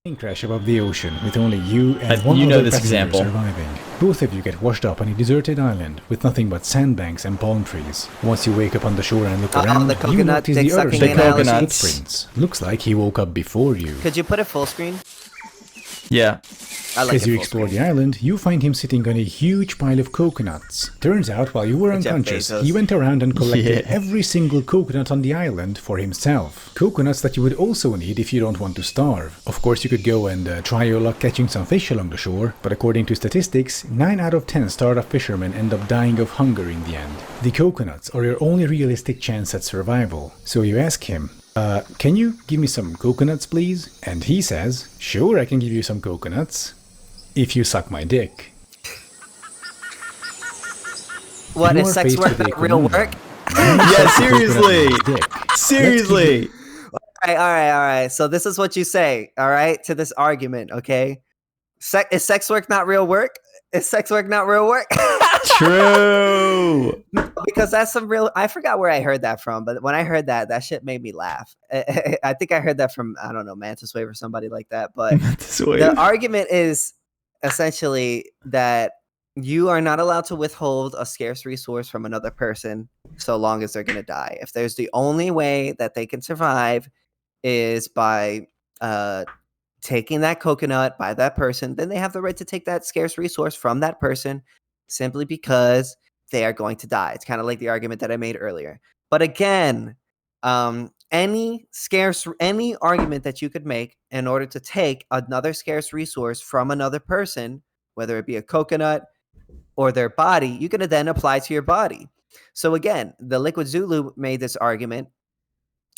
Plane crash above the ocean with only you and one you know other this passenger example. surviving. Both of you get washed up on a deserted island with nothing but sandbanks and palm trees. Once you wake up on the shore and look around, the you coconut notice dick the other sucking side analogy. of his footprints. Looks like he woke up before you. Could you put it full screen? Yeah. I like As it you full explore screen. the island, you find him sitting on a huge pile of coconuts. Turns out, while you were Jeff unconscious, Bezos. he went around and collected Yeah. every single coconut on the island for himself. Coconuts that you would also need if you don't want to starve. Of course, you could go and try your luck catching some fish along the shore, but according to statistics, 9 out of 10 starved fishermen end up dying of hunger in the end. The coconuts are your only realistic chance at survival. So you ask him, can you give me some coconuts, please? And he says, sure, I can give you some coconuts. If you suck my dick. What, You is are sex faced work with a not real conundrum. work? Yeah, seriously. Dick. Seriously. All right. So this is what you say, all right, to this argument, okay? Is sex work not real work? Is sex work not real work? True. Because that's some real. I forgot where I heard that from, but when I heard that, that shit made me laugh. I think I heard that from, I don't know, Mantis Wave or somebody like that. But the argument is essentially that you are not allowed to withhold a scarce resource from another person so long as they're going to die. If there's the only way that they can survive is by taking that coconut by that person, then they have the right to take that scarce resource from that person simply because they are going to die. It's kind of like the argument that I made earlier. But again, any argument that you could make in order to take another scarce resource from another person, whether it be a coconut or their body, you can then apply to your body. So again, the Liquid Zulu made this argument,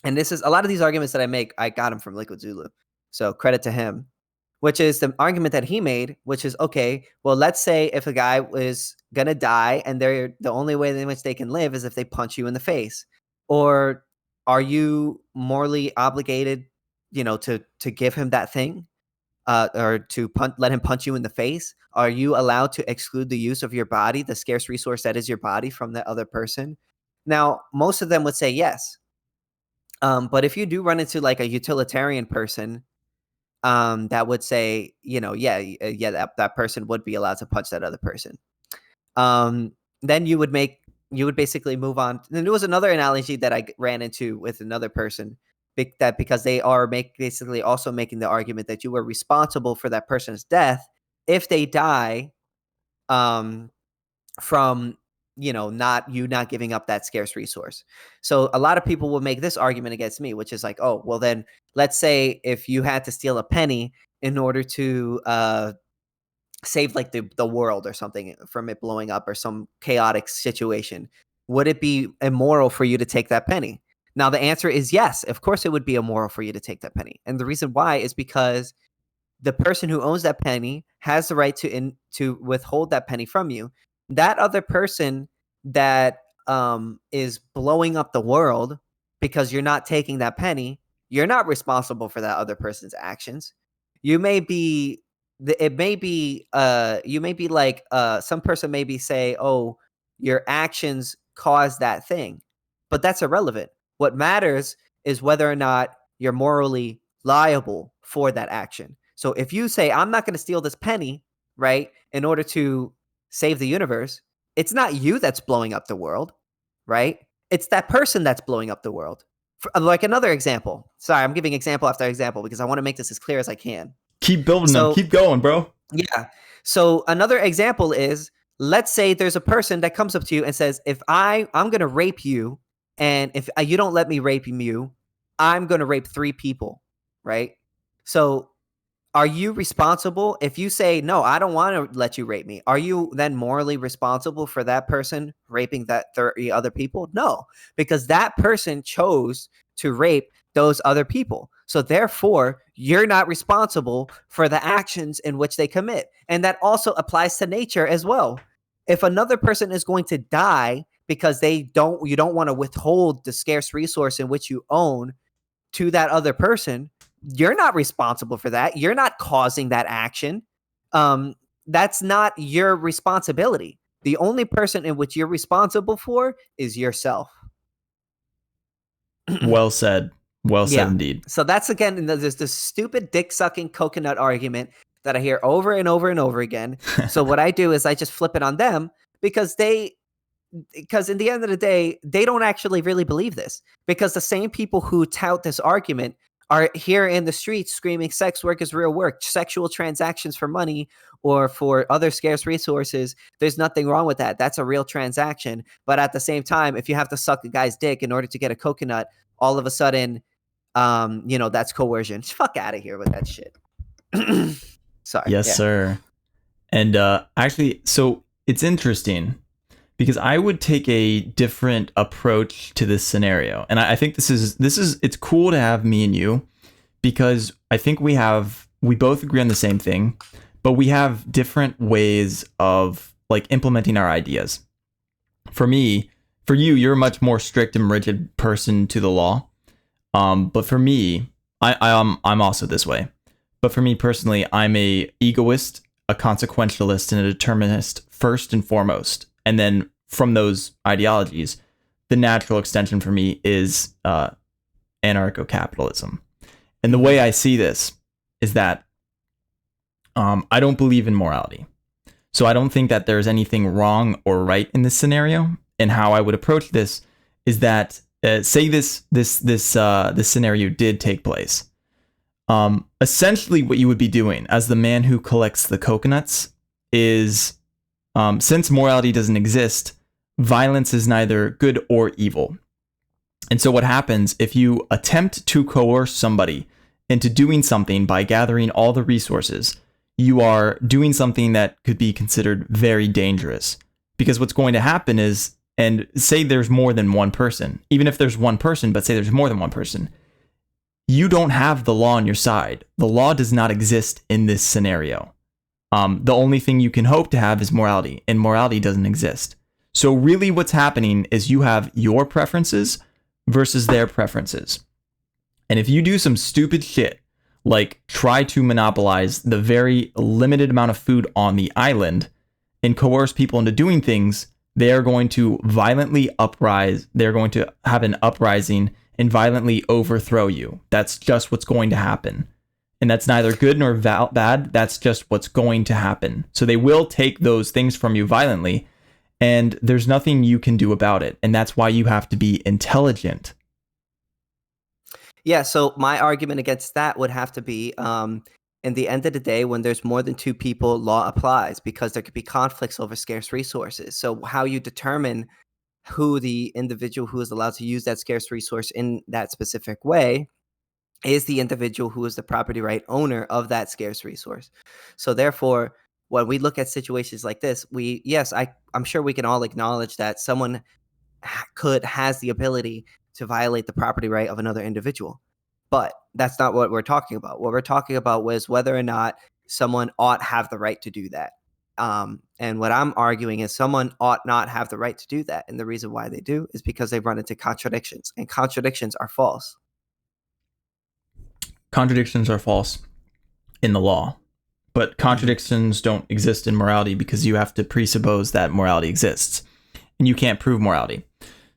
and this is a lot of these arguments that I make, I got them from Liquid Zulu. So credit to him, which is the argument that he made, which is, okay, well, let's say if a guy is going to die and they're the only way in which they can live is if they punch you in the face. Or are you morally obligated, to give him that thing? Or to let him punch you in the face? Are you allowed to exclude the use of your body, the scarce resource that is your body, from the other person? Now, most of them would say yes. But if you do run into like a utilitarian person, that would say, that person would be allowed to punch that other person. Then you would basically move on. And there was another analogy that I ran into with another person, that because they are basically also making the argument that you were responsible for that person's death if they die, from not giving up that scarce resource. So a lot of people will make this argument against me, which is like, oh, well, then let's say if you had to steal a penny in order to save like the world or something from it blowing up or some chaotic situation, would it be immoral for you to take that penny? Now the answer is yes, of course it would be immoral for you to take that penny. And the reason why is because the person who owns that penny has the right to withhold that penny from you. That other person that is blowing up the world because you're not taking that penny, you're not responsible for that other person's actions. You may be, you may be like, some person maybe say, oh, your actions caused that thing, but that's irrelevant. What matters is whether or not you're morally liable for that action. So if you say, I'm not going to steal this penny, right, in order to save the universe, it's not you that's blowing up the world, right? It's that person that's blowing up the world. Like another example. Sorry, I'm giving example after example because I want to make this as clear as I can. Keep building them. Keep going, bro. Yeah. So another example is, let's say there's a person that comes up to you and says, if I'm going to rape you, and if you don't let me rape you, I'm going to rape 3 people, right? So are you responsible if you say, no, I don't want to let you rape me? Are you then morally responsible for that person raping that 30 other people? No, because that person chose to rape those other people. So therefore, you're not responsible for the actions in which they commit. And that also applies to nature as well. If another person is going to die because you don't want to withhold the scarce resource in which you own to that other person, you're not responsible for that. You're not causing that action. That's not your responsibility. The only person in which you're responsible for is yourself. Well said. Well said indeed. So that's, again, there's this stupid dick-sucking coconut argument that I hear over and over and over again. So what I do is I just flip it on them, because in the end of the day, they don't actually really believe this, because the same people who tout this argument are here in the streets screaming sex work is real work, sexual transactions for money or for other scarce resources. There's nothing wrong with that. That's a real transaction. But at the same time, if you have to suck a guy's dick in order to get a coconut, all of a sudden, that's coercion. Fuck out of here with that shit. Sorry. Yes, sir. And actually, so it's interesting, because I would take a different approach to this scenario. And I think this is it's cool to have me and you, because I think we both agree on the same thing, but we have different ways of like implementing our ideas. For you, you're a much more strict and rigid person to the law. But for me, I'm also this way. But for me personally, I'm a egoist, a consequentialist, and a determinist first and foremost. And then from those ideologies, the natural extension for me is anarcho-capitalism. And the way I see this is that I don't believe in morality. So I don't think that there's anything wrong or right in this scenario. And how I would approach this is that say this scenario did take place. Essentially, what you would be doing as the man who collects the coconuts is, since morality doesn't exist, violence is neither good or evil. And so what happens if you attempt to coerce somebody into doing something by gathering all the resources, you are doing something that could be considered very dangerous. Because what's going to happen is, and say there's more than one person, even if there's one person, but say there's more than one person, you don't have the law on your side. The law does not exist in this scenario. The only thing you can hope to have is morality, and morality doesn't exist. So really what's happening is you have your preferences versus their preferences. And if you do some stupid shit, like try to monopolize the very limited amount of food on the island and coerce people into doing things, they are going to violently uprise. They're going to have an uprising and violently overthrow you. That's just what's going to happen. And that's neither good nor bad. That's just what's going to happen. So they will take those things from you violently, and there's nothing you can do about it. And that's why you have to be intelligent. Yeah, so my argument against that would have to be, in the end of the day, when there's more than two people, law applies, because there could be conflicts over scarce resources. So how you determine who the individual who is allowed to use that scarce resource in that specific way is the individual who is the property right owner of that scarce resource. So therefore, when we look at situations like this, I'm sure we can all acknowledge that someone has the ability to violate the property right of another individual. But that's not what we're talking about. What we're talking about was whether or not someone ought have the right to do that. And what I'm arguing is someone ought not have the right to do that. And the reason why they do is because they run into contradictions, and contradictions are false. Contradictions are false in the law, but contradictions don't exist in morality, because you have to presuppose that morality exists, and you can't prove morality.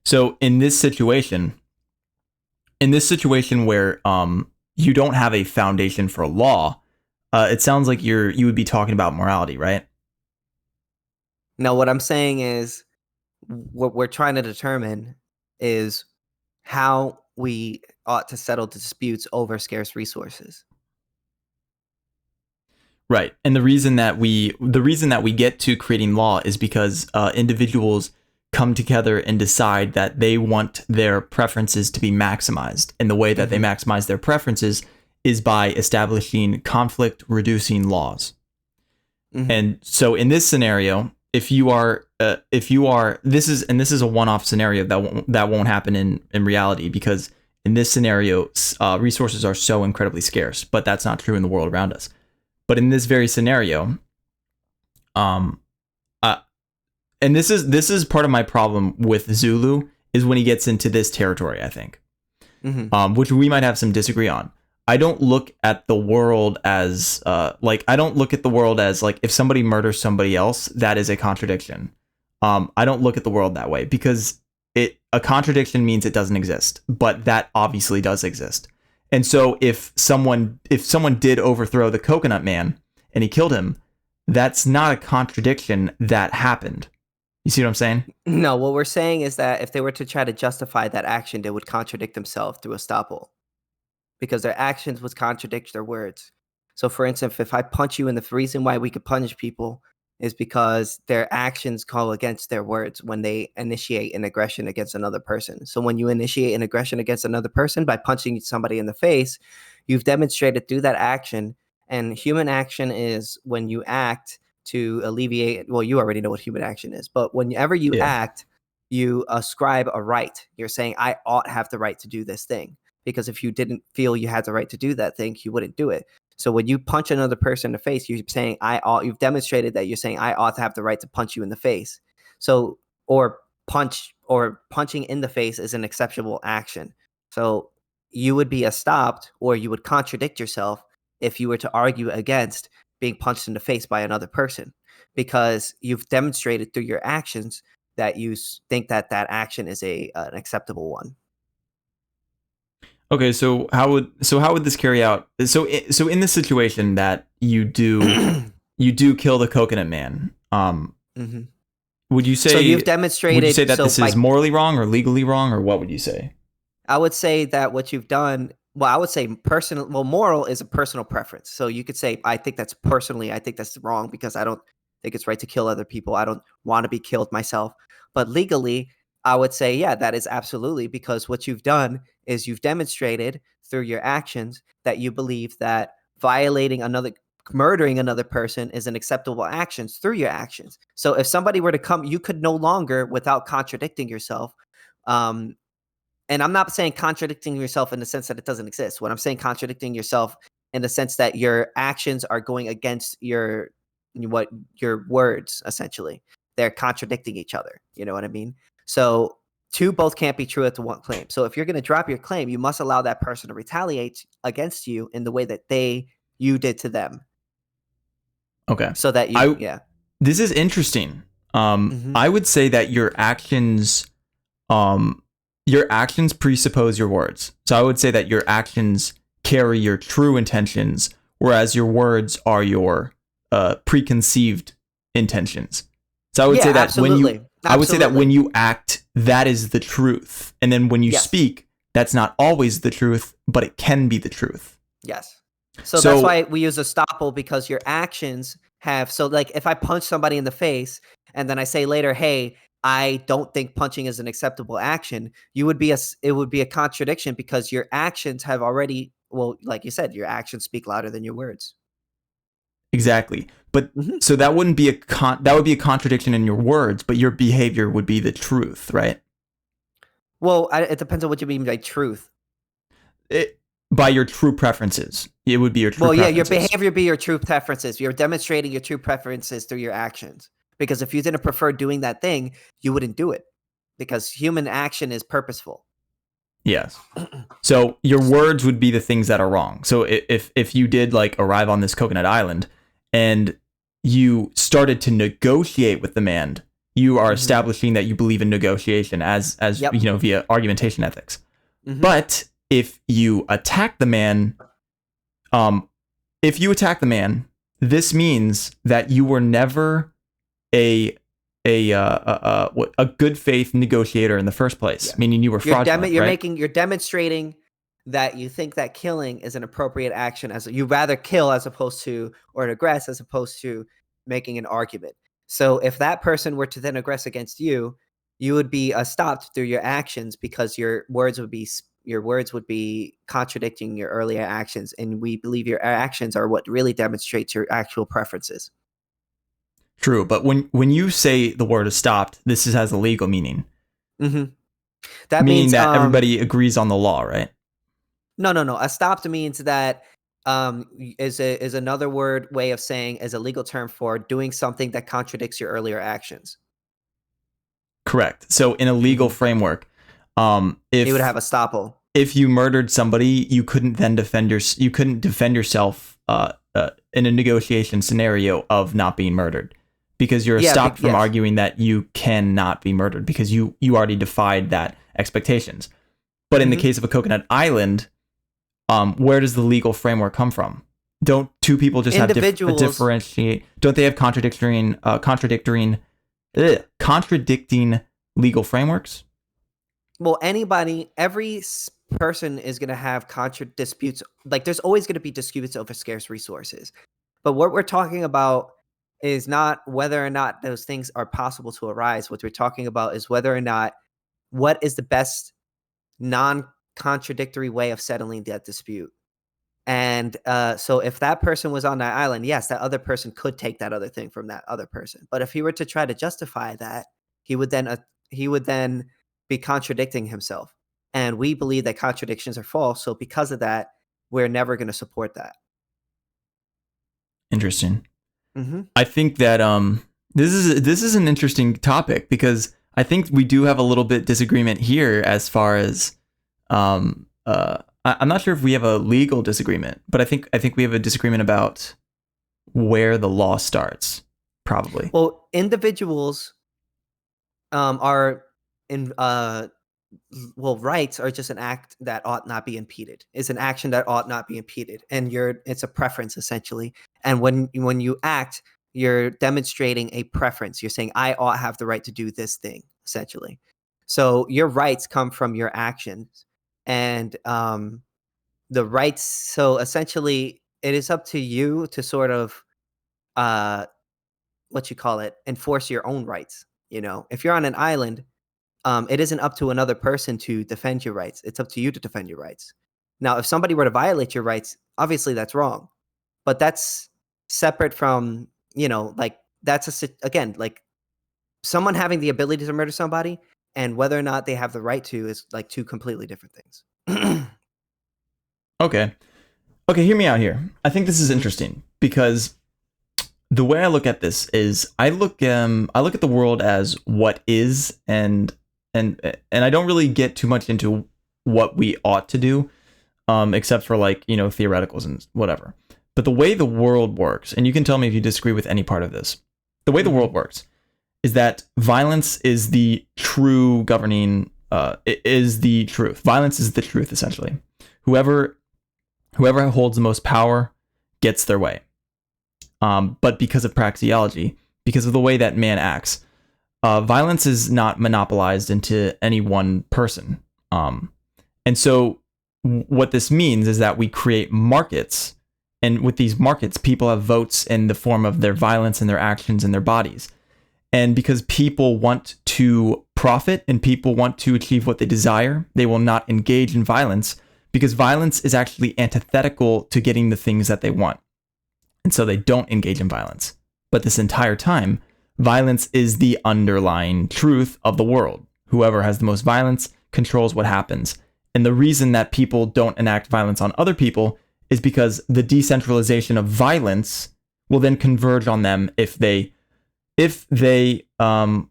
So in this situation where you don't have a foundation for law, it sounds like you would be talking about morality, right? No, what I'm saying is what we're trying to determine is how we ought to settle disputes over scarce resources. Right. And the reason that we get to creating law is because individuals come together and decide that they want their preferences to be maximized. And the way that they maximize their preferences is by establishing conflict reducing laws. Mm-hmm. And so in this scenario, this is a one-off scenario that won't happen in reality, because in this scenario, resources are so incredibly scarce, but that's not true in the world around us. But in this very scenario, and this is part of my problem with Zulu, is when he gets into this territory, I think, which we might have some disagree on. I don't look at the world as like if somebody murders somebody else, that is a contradiction. I don't look at the world that way, because a contradiction means it doesn't exist, but that obviously does exist. And so if someone did overthrow the Coconut Man and he killed him, that's not a contradiction that happened. You see what I'm saying? No, what we're saying is that if they were to try to justify that action, they would contradict themselves through estoppel, because their actions would contradict their words. So for instance, if I punch you, and the reason why we could punish people is because their actions call against their words when they initiate an aggression against another person. So when you initiate an aggression against another person by punching somebody in the face, you've demonstrated through that action. And human action is when you act to alleviate, well, you already know what human action is, but whenever you act, you ascribe a right. You're saying, I ought have the right to do this thing. Because if you didn't feel you had the right to do that thing, you wouldn't do it. So when you punch another person in the face, you're saying, you've demonstrated that you're saying, I ought to have the right to punch you in the face. So, punching in the face is an acceptable action. So you would be stopped, or you would contradict yourself if you were to argue against being punched in the face by another person, because you've demonstrated through your actions that you think that action is an acceptable one. Okay, so how would this carry out? So in this situation that you do kill the Coconut Man, would you say, so you've demonstrated? Would you say that this is morally wrong or legally wrong, or what would you say? I would say that what you've done, well, I would say personal. Well, moral is a personal preference. So you could say, I think that's wrong because I don't think it's right to kill other people. I don't want to be killed myself. But legally, I would say, yeah, that is absolutely, because what you've done is you've demonstrated through your actions that you believe that murdering another person is an acceptable action through your actions. So if somebody were to come, you could no longer, without contradicting yourself, and I'm not saying contradicting yourself in the sense that it doesn't exist. When I'm saying contradicting yourself in the sense that your actions are going against your words, essentially. They're contradicting each other. You know what I mean? So two both can't be true at the one claim. So if you're going to drop your claim, you must allow that person to retaliate against you in the way that you did to them. Okay. So that this is interesting. I would say that your actions presuppose your words. So I would say that your actions carry your true intentions, whereas your words are your preconceived intentions. So I would say that absolutely. I would say that when you act, that is the truth. And then when you speak, that's not always the truth, but it can be the truth. Yes. So that's why we use estoppel, because your actions have, so like if I punch somebody in the face and then I say later, hey, I don't think punching is an acceptable action, it would be a contradiction, because your actions have already, well, like you said, your actions speak louder than your words. Exactly. But so that wouldn't be that would be a contradiction in your words, but your behavior would be the truth, right? Well, it depends on what you mean by truth. By your true preferences. It would be your true preferences. Well, yeah, your behavior be your true preferences. You're demonstrating your true preferences through your actions. Because if you didn't prefer doing that thing, you wouldn't do it. Because human action is purposeful. Yes. So your words would be the things that are wrong. So if you did like arrive on this coconut island and you started to negotiate with the man, you are establishing that you believe in negotiation as you know, via argumentation ethics. But if you attack the man, this means that you were never a good faith negotiator in the first place, meaning you were fraudulent. You're demonstrating that you think that killing is an appropriate action, as you rather kill as opposed to, or aggress as opposed to making an argument. So if that person were to then aggress against you, you would be stopped through your actions, because your words would be contradicting your earlier actions, and we believe your actions are what really demonstrates your actual preferences. True, but when you say the word is stopped, this has a legal meaning. That means that everybody agrees on the law, right? No. A stopped means that is another way of saying, is a legal term for doing something that contradicts your earlier actions. Correct. So in a legal framework, if you would have estoppel. If you murdered somebody, you couldn't then defend yourself in a negotiation scenario of not being murdered, because you're stopped from arguing that you cannot be murdered because you already defied that expectations. But in the case of a coconut island, where does the legal framework come from? Don't two people just have differentiate? Don't they have contradicting legal frameworks? Well, every person is going to have disputes. Like, there's always going to be disputes over scarce resources. But what we're talking about is not whether or not those things are possible to arise. What we're talking about is whether or not what is the best non-contradictory way of settling that dispute. And so if that person was on that island, yes, that other person could take that other thing from that other person. But if he were to try to justify that, he would then be contradicting himself. And we believe that contradictions are false. So because of that, we're never going to support that. Interesting. I think that this is an interesting topic because I think we do have a little bit disagreement here as far as I'm not sure if we have a legal disagreement, but I think we have a disagreement about where the law starts, probably. Well, individuals are in rights are just an act that ought not be impeded. It's an action that ought not be impeded, and it's a preference essentially. And when you act, you're demonstrating a preference. You're saying, I ought have the right to do this thing, essentially. So your rights come from your actions, and the rights. So essentially, it is up to you to sort of enforce your own rights. You know, if you're on an island, it isn't up to another person to defend your rights. It's up to you to defend your rights. Now, if somebody were to violate your rights, obviously that's wrong, but that's separate from, like like someone having the ability to murder somebody and whether or not they have the right to is like two completely different things. Okay, hear me out here. I think this is interesting because the way I look at this is I look at the world as what is, and I don't really get too much into what we ought to do, except for theoreticals and whatever. But the way the world works, and you can tell me if you disagree with any part of this, the way the world works is that violence is the true governing, is the truth. Violence is the truth, essentially. Whoever holds the most power gets their way. But because of praxeology, because of the way that man acts, violence is not monopolized into any one person. And so what this means is that we create markets, and with these markets, people have votes in the form of their violence and their actions and their bodies. And because people want to profit and people want to achieve what they desire, they will not engage in violence because violence is actually antithetical to getting the things that they want. And so they don't engage in violence. But this entire time, violence is the underlying truth of the world. Whoever has the most violence controls what happens. And the reason that people don't enact violence on other people is because the decentralization of violence will then converge on them if they go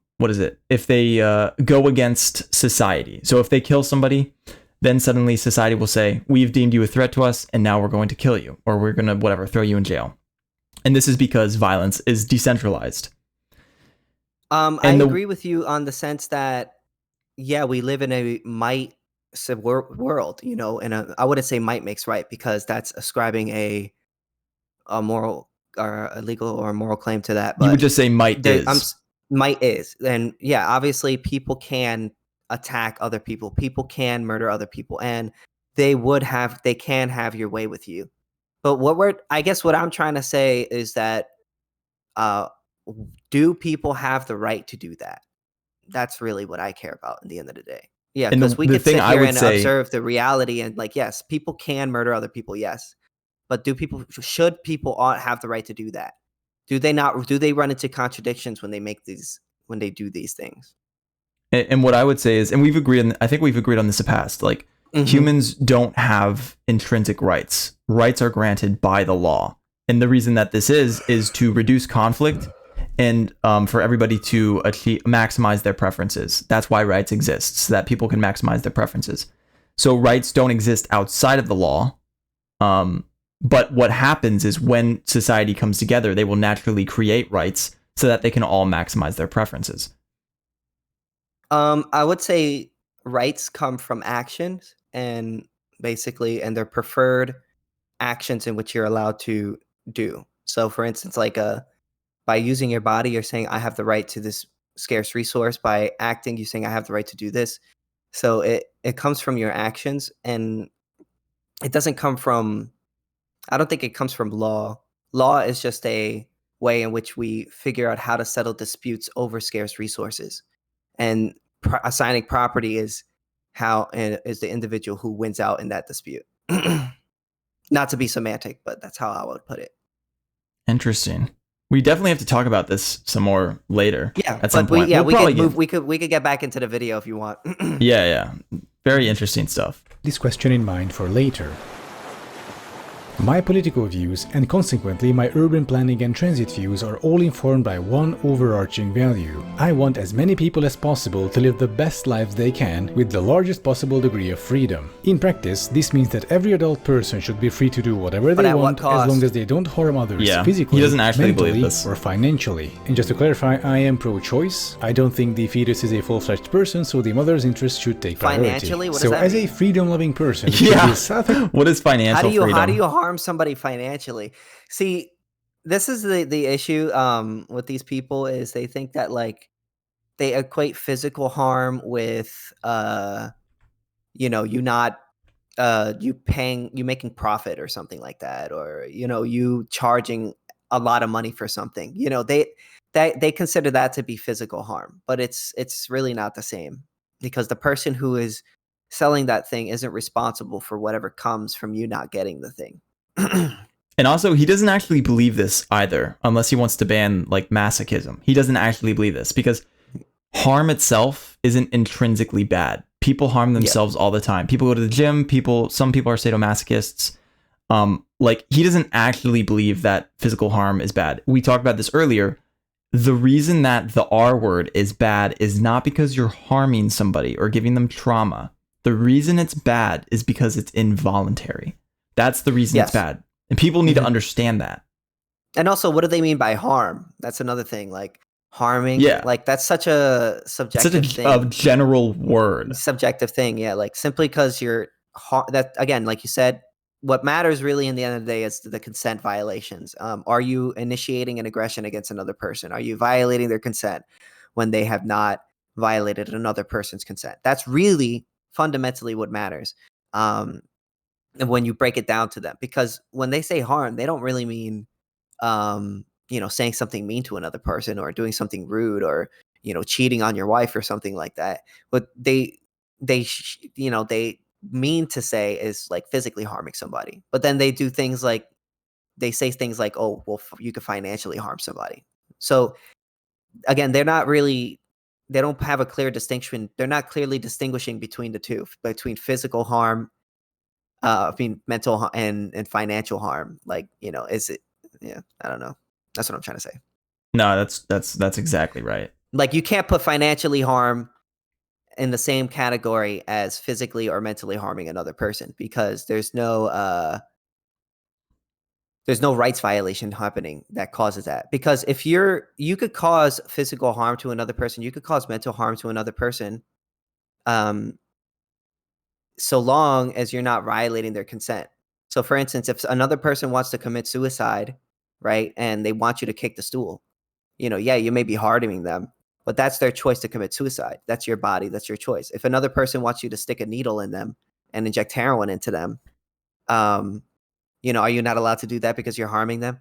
against society. So if they kill somebody, then suddenly society will say, we've deemed you a threat to us, and now we're going to kill you, or we're going to throw you in jail. And this is because violence is decentralized. I agree with you on the sense that, yeah, we live in a world, and I wouldn't say might makes right because that's ascribing a moral or a legal or a moral claim to that. But you would just say might is. Might is. And yeah, obviously people can attack other people. People can murder other people, and they can have your way with you. But what I'm trying to say is that do people have the right to do that? That's really what I care about in the end of the day. Yeah, because we could sit here and observe the reality and yes, people can murder other people, yes. But should people have the right to do that? Do they not? Do they run into contradictions when they do these things? And what I would say is, and I think we've agreed on this in the past, humans don't have intrinsic rights. Rights are granted by the law. And the reason that this is to reduce conflict and for everybody to maximize their preferences. That's why rights exist, so that people can maximize their preferences. So rights don't exist outside of the law. But what happens is when society comes together, they will naturally create rights so that they can all maximize their preferences? I would say rights come from actions and their preferred actions in which you're allowed to do. So for instance, like by using your body, you're saying I have the right to this scarce resource. By acting, you're saying I have the right to do this. So it comes from your actions, and it doesn't come from, I don't think it comes from law. Law is just a way in which we figure out how to settle disputes over scarce resources. And assigning property is the individual who wins out in that dispute. Not to be semantic, but that's how I would put it. Interesting. We definitely have to talk about this some more later. Yeah, at some point. We could get back into the video if you want. Yeah. Very interesting stuff. This question in mind for later. My political views, and consequently my urban planning and transit views, are all informed by one overarching value. I want as many people as possible to live the best lives they can with the largest possible degree of freedom. In practice, this means that every adult person should be free to do whatever they want as long as they don't harm others physically, he doesn't actually mentally, believe this. or financially. And just to clarify, I am pro-choice. I don't think the fetus is a full-fledged person, so the mother's interest should take priority. Financially? What does so that as mean? a freedom-loving person, what is financial freedom? How do you harm somebody financially? See, this is the issue with these people, is they think that like they equate physical harm with you making profit or something like that, or you charging a lot of money for something. They consider that to be physical harm, but it's really not the same, because the person who is selling that thing isn't responsible for whatever comes from you not getting the thing. And also, he doesn't actually believe this either, unless he wants to ban like masochism. He doesn't actually believe this, because harm itself isn't intrinsically bad. People harm themselves all the time. People go to the gym. Some people are sadomasochists. Like, he doesn't actually believe that physical harm is bad. We talked about this earlier. The reason that the R word is bad is not because you're harming somebody or giving them trauma. The reason it's bad is because it's involuntary. That's the reason it's bad. And people need to understand that. And also, what do they mean by harm? That's another thing. Like, harming. Yeah. Like, that's such a subjective thing. A general word. Subjective thing. Yeah. Like, simply because that, again, like you said, what matters really in the end of the day is the consent violations. Are you initiating an aggression against another person? Are you violating their consent when they have not violated another person's consent? That's really fundamentally what matters. And when you break it down to them, because when they say harm, they don't really mean, saying something mean to another person or doing something rude or, cheating on your wife or something like that. What they mean to say is like physically harming somebody, but then they do things like, they say things like, oh, well, you could financially harm somebody. So again, they don't have a clear distinction. They're not clearly distinguishing between the two, between physical harm, mental and financial harm. Like, is it? Yeah, I don't know. That's what I'm trying to say. No, that's exactly right. Like, you can't put financially harm in the same category as physically or mentally harming another person, because there's no rights violation happening that causes that. Because if you could cause physical harm to another person, you could cause mental harm to another person, so long as you're not violating their consent. So for instance, if another person wants to commit suicide, right, and they want you to kick the stool, you may be harming them, but that's their choice to commit suicide. That's your body. That's your choice. If another person wants you to stick a needle in them and inject heroin into them, are you not allowed to do that because you're harming them?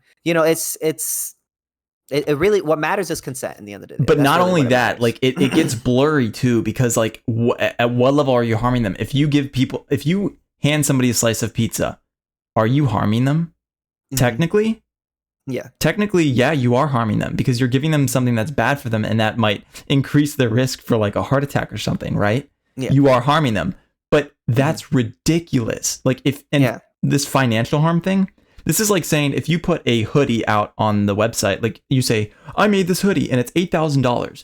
It really, what matters is consent in the end of the day. But not only that, like it gets blurry too, because like at what level are you harming them? If you hand somebody a slice of pizza, are you harming them? Mm-hmm. Technically? Yeah. Technically, yeah, you are harming them, because you're giving them something that's bad for them, and that might increase their risk for like a heart attack or something, right? Yeah. You are harming them. But that's ridiculous. Like this financial harm thing, this is like saying if you put a hoodie out on the website, like you say, I made this hoodie and it's $8,000.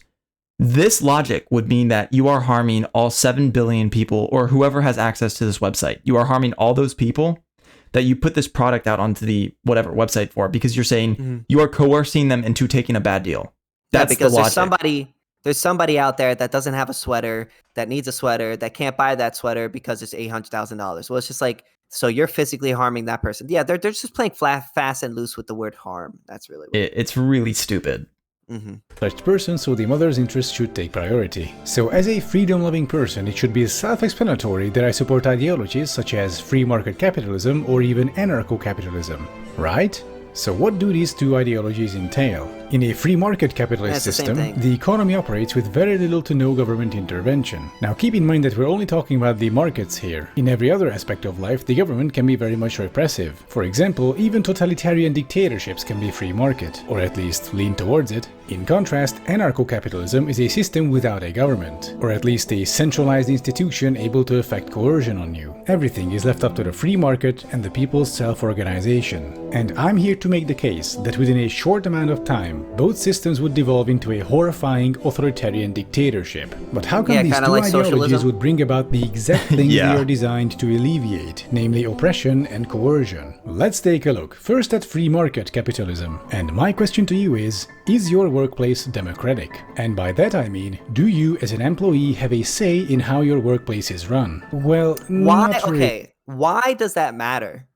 This logic would mean that you are harming all 7 billion people, or whoever has access to this website. You are harming all those people that you put this product out onto the whatever website for, because you're saying you are coercing them into taking a bad deal. That's because the logic. there's somebody out there that doesn't have a sweater, that needs a sweater, that can't buy that sweater because it's $800,000. Well, it's just like, so you're physically harming that person. Yeah, they're just playing fast and loose with the word harm. That's really what it's really stupid. Mm-hmm. Such person, so the mother's interest should take priority. So as a freedom-loving person, it should be self-explanatory that I support ideologies such as free market capitalism or even anarcho-capitalism, right? So what do these two ideologies entail? In a free market capitalist system, the economy operates with very little to no government intervention. Now keep in mind that we're only talking about the markets here. In every other aspect of life, the government can be very much repressive. For example, even totalitarian dictatorships can be free market, or at least lean towards it. In contrast, anarcho-capitalism is a system without a government, or at least a centralized institution able to effect coercion on you. Everything is left up to the free market and the people's self-organization. And I'm here to make the case that within a short amount of time, both systems would devolve into a horrifying authoritarian dictatorship. But how come these two ideologies would bring about the exact things they are designed to alleviate, namely oppression and coercion? Let's take a look, first at free market capitalism. And my question to you is your workplace democratic? And by that I mean, do you as an employee have a say in how your workplace is run? Well, not really. Okay, why does that matter?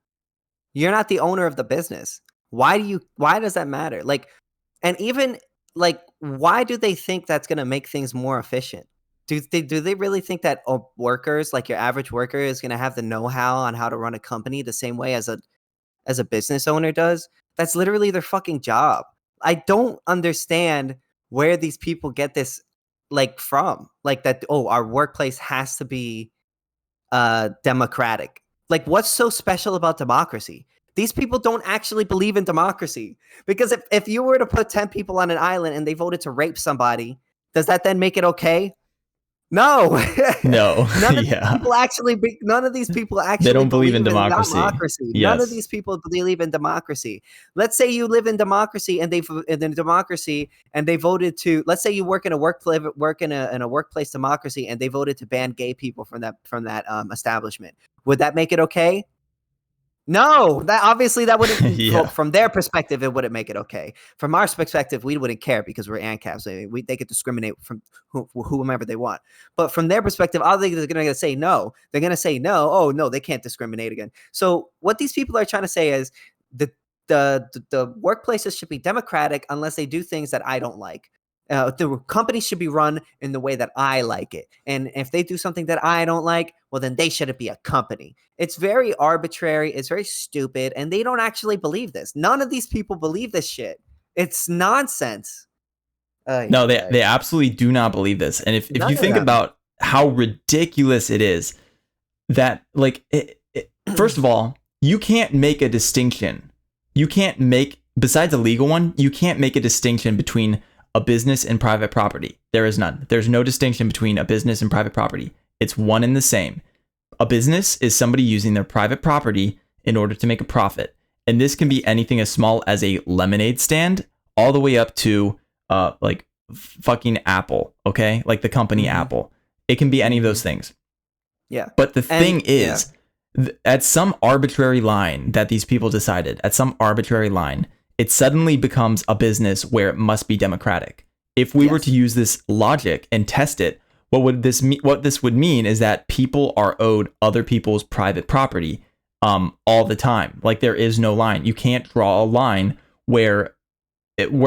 You're not the owner of the business. Why does that matter? Like, and even like, why do they think that's going to make things more efficient? Do they really think that workers, like your average worker, is going to have the know-how on how to run a company the same way as a business owner does? That's literally their fucking job. I don't understand where these people get this like from. Like that, our workplace has to be democratic. Like, what's so special about democracy? These people don't actually believe in democracy. Because if you were to put 10 people on an island and they voted to rape somebody, does that then make it okay? No. No. None of these people actually they don't believe in democracy. Yes. None of these people believe in democracy. Let's say you live in democracy and they voted to, let's say you work in a workplace democracy and they voted to ban gay people from that establishment. Would that make it okay? No, that wouldn't. From their perspective, it wouldn't make it okay. From our perspective, we wouldn't care because we're ANCAPs. They could discriminate from whomever they want. But from their perspective, I think they're going to say no. They're going to say no. Oh no, they can't discriminate again. So what these people are trying to say is the workplaces should be democratic unless they do things that I don't like. The company should be run in the way that I like it. And if they do something that I don't like, well, then they shouldn't be a company. It's very arbitrary. It's very stupid. And they don't actually believe this. None of these people believe this shit. It's nonsense. No, they absolutely do not believe this. And if you think about how ridiculous it is that, like, first of all, you can't make a distinction. You can't make, besides a legal one, you can't make a distinction between a business and private property. There is none. There's no distinction between a business and private property. It's one and the same. A business is somebody using their private property in order to make a profit. And this can be anything as small as a lemonade stand all the way up to like fucking Apple, okay? Like the company Apple. It can be any of those things. Yeah. But the thing is, at some arbitrary line that these people decided, at some arbitrary line, it suddenly becomes a business where it must be democratic. If we were to use this logic and test it, what this would mean is that people are owed other people's private property all the time. Like there is no line. You can't draw a line where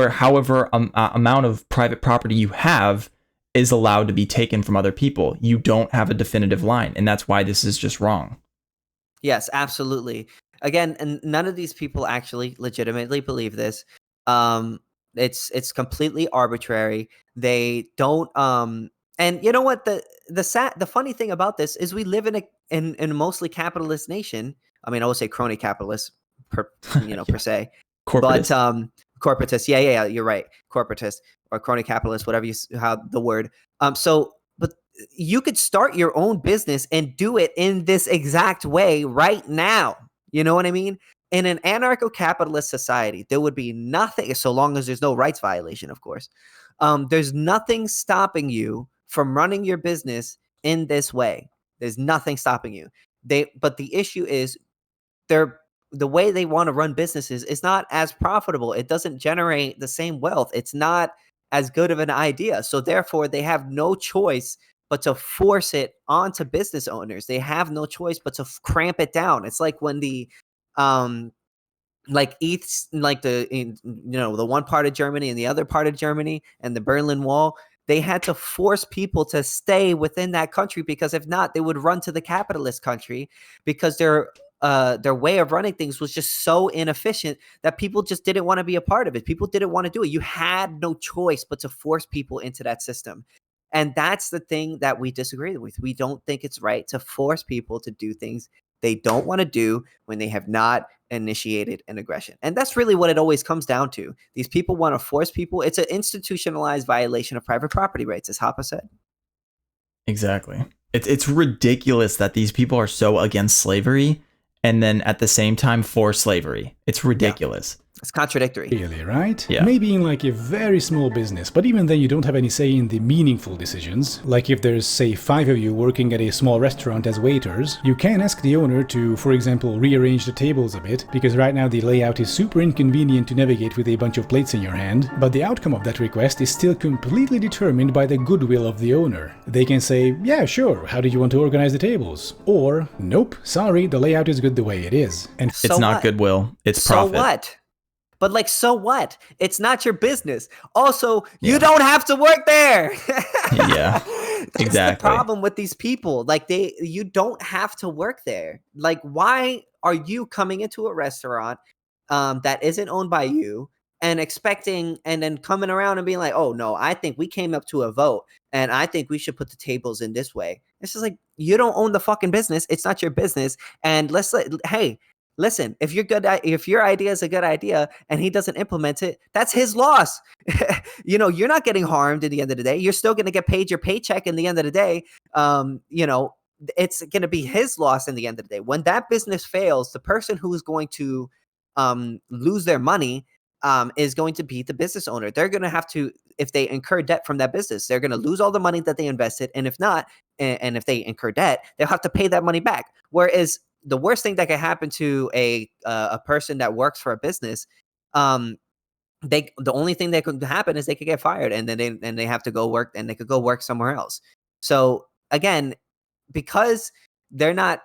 however amount of private property you have is allowed to be taken from other people. You don't have a definitive line, and that's why this is just wrong. Yes, absolutely. Again, and none of these people actually legitimately believe this. It's completely arbitrary. They don't. And you know what? The funny thing about this is we live in a mostly capitalist nation. I mean, I would say crony capitalist per se. Corporatist. But corporatist. Yeah. You're right. Corporatist or crony capitalist, whatever how the word. But you could start your own business and do it in this exact way right now. You know what I mean? In an anarcho-capitalist society, there would be nothing, so long as there's no rights violation, of course. There's nothing stopping you from running your business in this way. There's nothing stopping you. But the issue is the way they want to run businesses is not as profitable. It doesn't generate the same wealth. It's not as good of an idea. So therefore, they have no choice but to force it onto business owners. They have no choice but to cramp it down. It's like when the like East, like the one part of Germany and the other part of Germany and the Berlin Wall, they had to force people to stay within that country, because if not, they would run to the capitalist country, because their way of running things was just so inefficient that people just didn't want to be a part of it. People didn't want to do it. You had no choice but to force people into that system. And that's the thing that we disagree with. We don't think it's right to force people to do things they don't want to do when they have not initiated an aggression. And that's really what it always comes down to. These people want to force people. It's an institutionalized violation of private property rights, as Hoppe said. Exactly. It's ridiculous that these people are so against slavery and then at the same time for slavery. It's ridiculous. Yeah. It's contradictory. Really, right? Yeah. Maybe in like a very small business, but even then you don't have any say in the meaningful decisions. Like if there's, say, 5 of you working at a small restaurant as waiters, you can ask the owner to, for example, rearrange the tables a bit, because right now the layout is super inconvenient to navigate with a bunch of plates in your hand, but the outcome of that request is still completely determined by the goodwill of the owner. They can say, yeah, sure, how do you want to organize the tables? Or, nope, sorry, the layout is good the way it is. And it's not goodwill, it's profit. So what? But like, so what? It's not your business. Also, you don't have to work there. Yeah, That's exactly. the problem with these people. Like you don't have to work there. Like, why are you coming into a restaurant that isn't owned by you and expecting, and then coming around and being like, oh no, I think we came up to a vote and I think we should put the tables in this way. It's just like, you don't own the fucking business. It's not your business. And hey, listen, if your idea is a good idea and he doesn't implement it, that's his loss. You're not getting harmed at the end of the day. You're still going to get paid your paycheck in the end of the day. It's going to be his loss in the end of the day. When that business fails, the person who is going to lose their money is going to be the business owner. They're going to have to, if they incur debt from that business, they're going to lose all the money that they invested. And if not, and if they incur debt, they'll have to pay that money back. Whereas the worst thing that can happen to a person that works for a business, the only thing that could happen is they could get fired, and then they have to go work, and they could go work somewhere else. So again, because they're not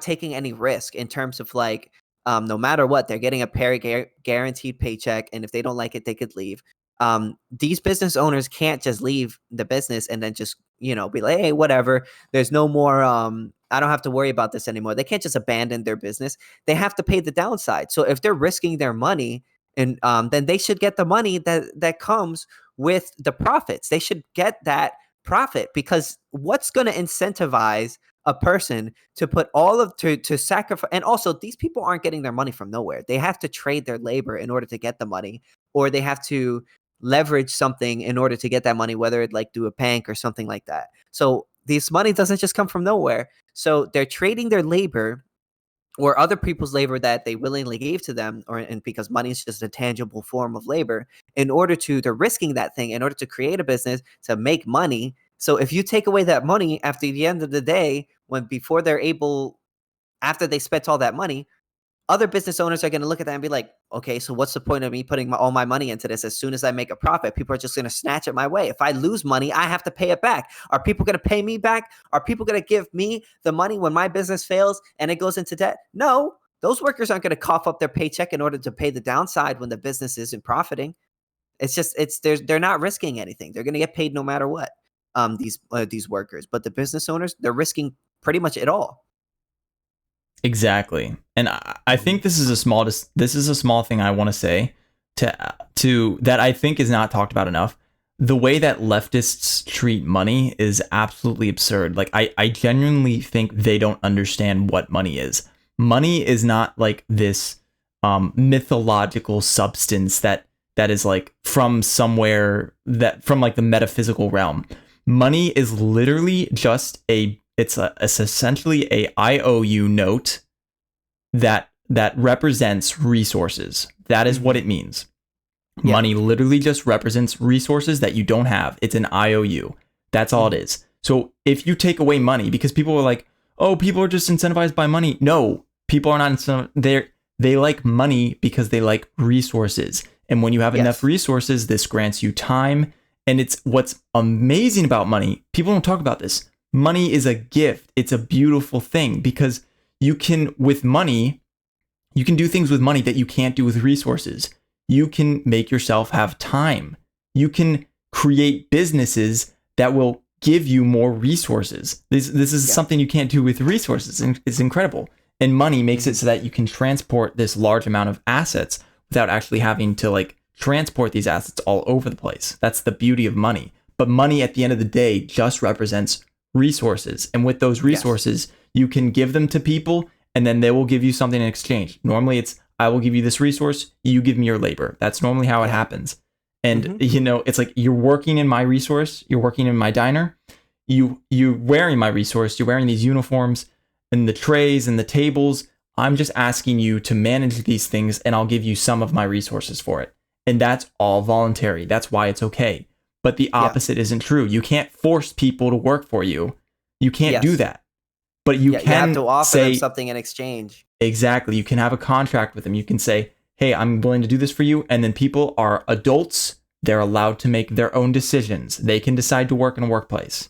taking any risk in terms of like, no matter what, they're getting a guaranteed paycheck, and if they don't like it, they could leave. These business owners can't just leave the business and then just be like, hey, whatever, there's no more I don't have to worry about this anymore. They can't just abandon their business. They have to pay the downside. So if they're risking their money, and then they should get the money that comes with the profits. They should get that profit, because what's going to incentivize a person to put to sacrifice? And also, these people aren't getting their money from nowhere. They have to trade their labor in order to get the money, or they have to leverage something in order to get that money, whether it like through a bank or something like that. So this money doesn't just come from nowhere. So they're trading their labor or other people's labor that they willingly gave to them, and because money is just a tangible form of labor, they're risking that thing in order to create a business to make money. So if you take away that money after the end of the day, after they spent all that money, other business owners are going to look at that and be like, okay, so what's the point of me putting all my money into this? As soon as I make a profit, people are just going to snatch it my way. If I lose money, I have to pay it back. Are people going to pay me back? Are people going to give me the money when my business fails and it goes into debt? No, those workers aren't going to cough up their paycheck in order to pay the downside when the business isn't profiting. They're not risking anything. They're going to get paid no matter what. These workers, but the business owners, they're risking pretty much it all. Exactly. And I think this is a small thing I want to say to that I think is not talked about enough. The way that leftists treat money is absolutely absurd. Like I genuinely think they don't understand what money is. Money is not like this mythological substance that is like from somewhere, that from like the metaphysical realm. Money is literally just it's essentially a IOU note that represents resources. That is what it means. Yeah. Money literally just represents resources that you don't have. It's an IOU. That's all it is. So if you take away money, because people are like, oh, people are just incentivized by money. No, people are not. They like money because they like resources. And when you have enough resources, this grants you time. And it's what's amazing about money. People don't talk about this. Money is a gift. It's a beautiful thing because you can, with money, you can do things with money that you can't do with resources. You can make yourself have time. You can create businesses that will give you more resources. This is something you can't do with resources. And it's incredible. And money makes it so that you can transport this large amount of assets without actually having to like transport these assets all over the place. That's the beauty of money. But money at the end of the day just represents resources. And with those resources, you can give them to people and then they will give you something in exchange. Normally it's, I will give you this resource, you give me your labor. That's normally how it happens. And you know, it's like you're working in my resource, you're working in my diner, you're wearing my resource, you're wearing these uniforms and the trays and the tables. I'm just asking you to manage these things and I'll give you some of my resources for it. And that's all voluntary. That's why it's okay. But the opposite isn't true. You can't force people to work for you. You can't do that. But you can you have to offer them something in exchange. Exactly. You can have a contract with them. You can say, hey, I'm willing to do this for you. And then people are adults. They're allowed to make their own decisions. They can decide to work in a workplace.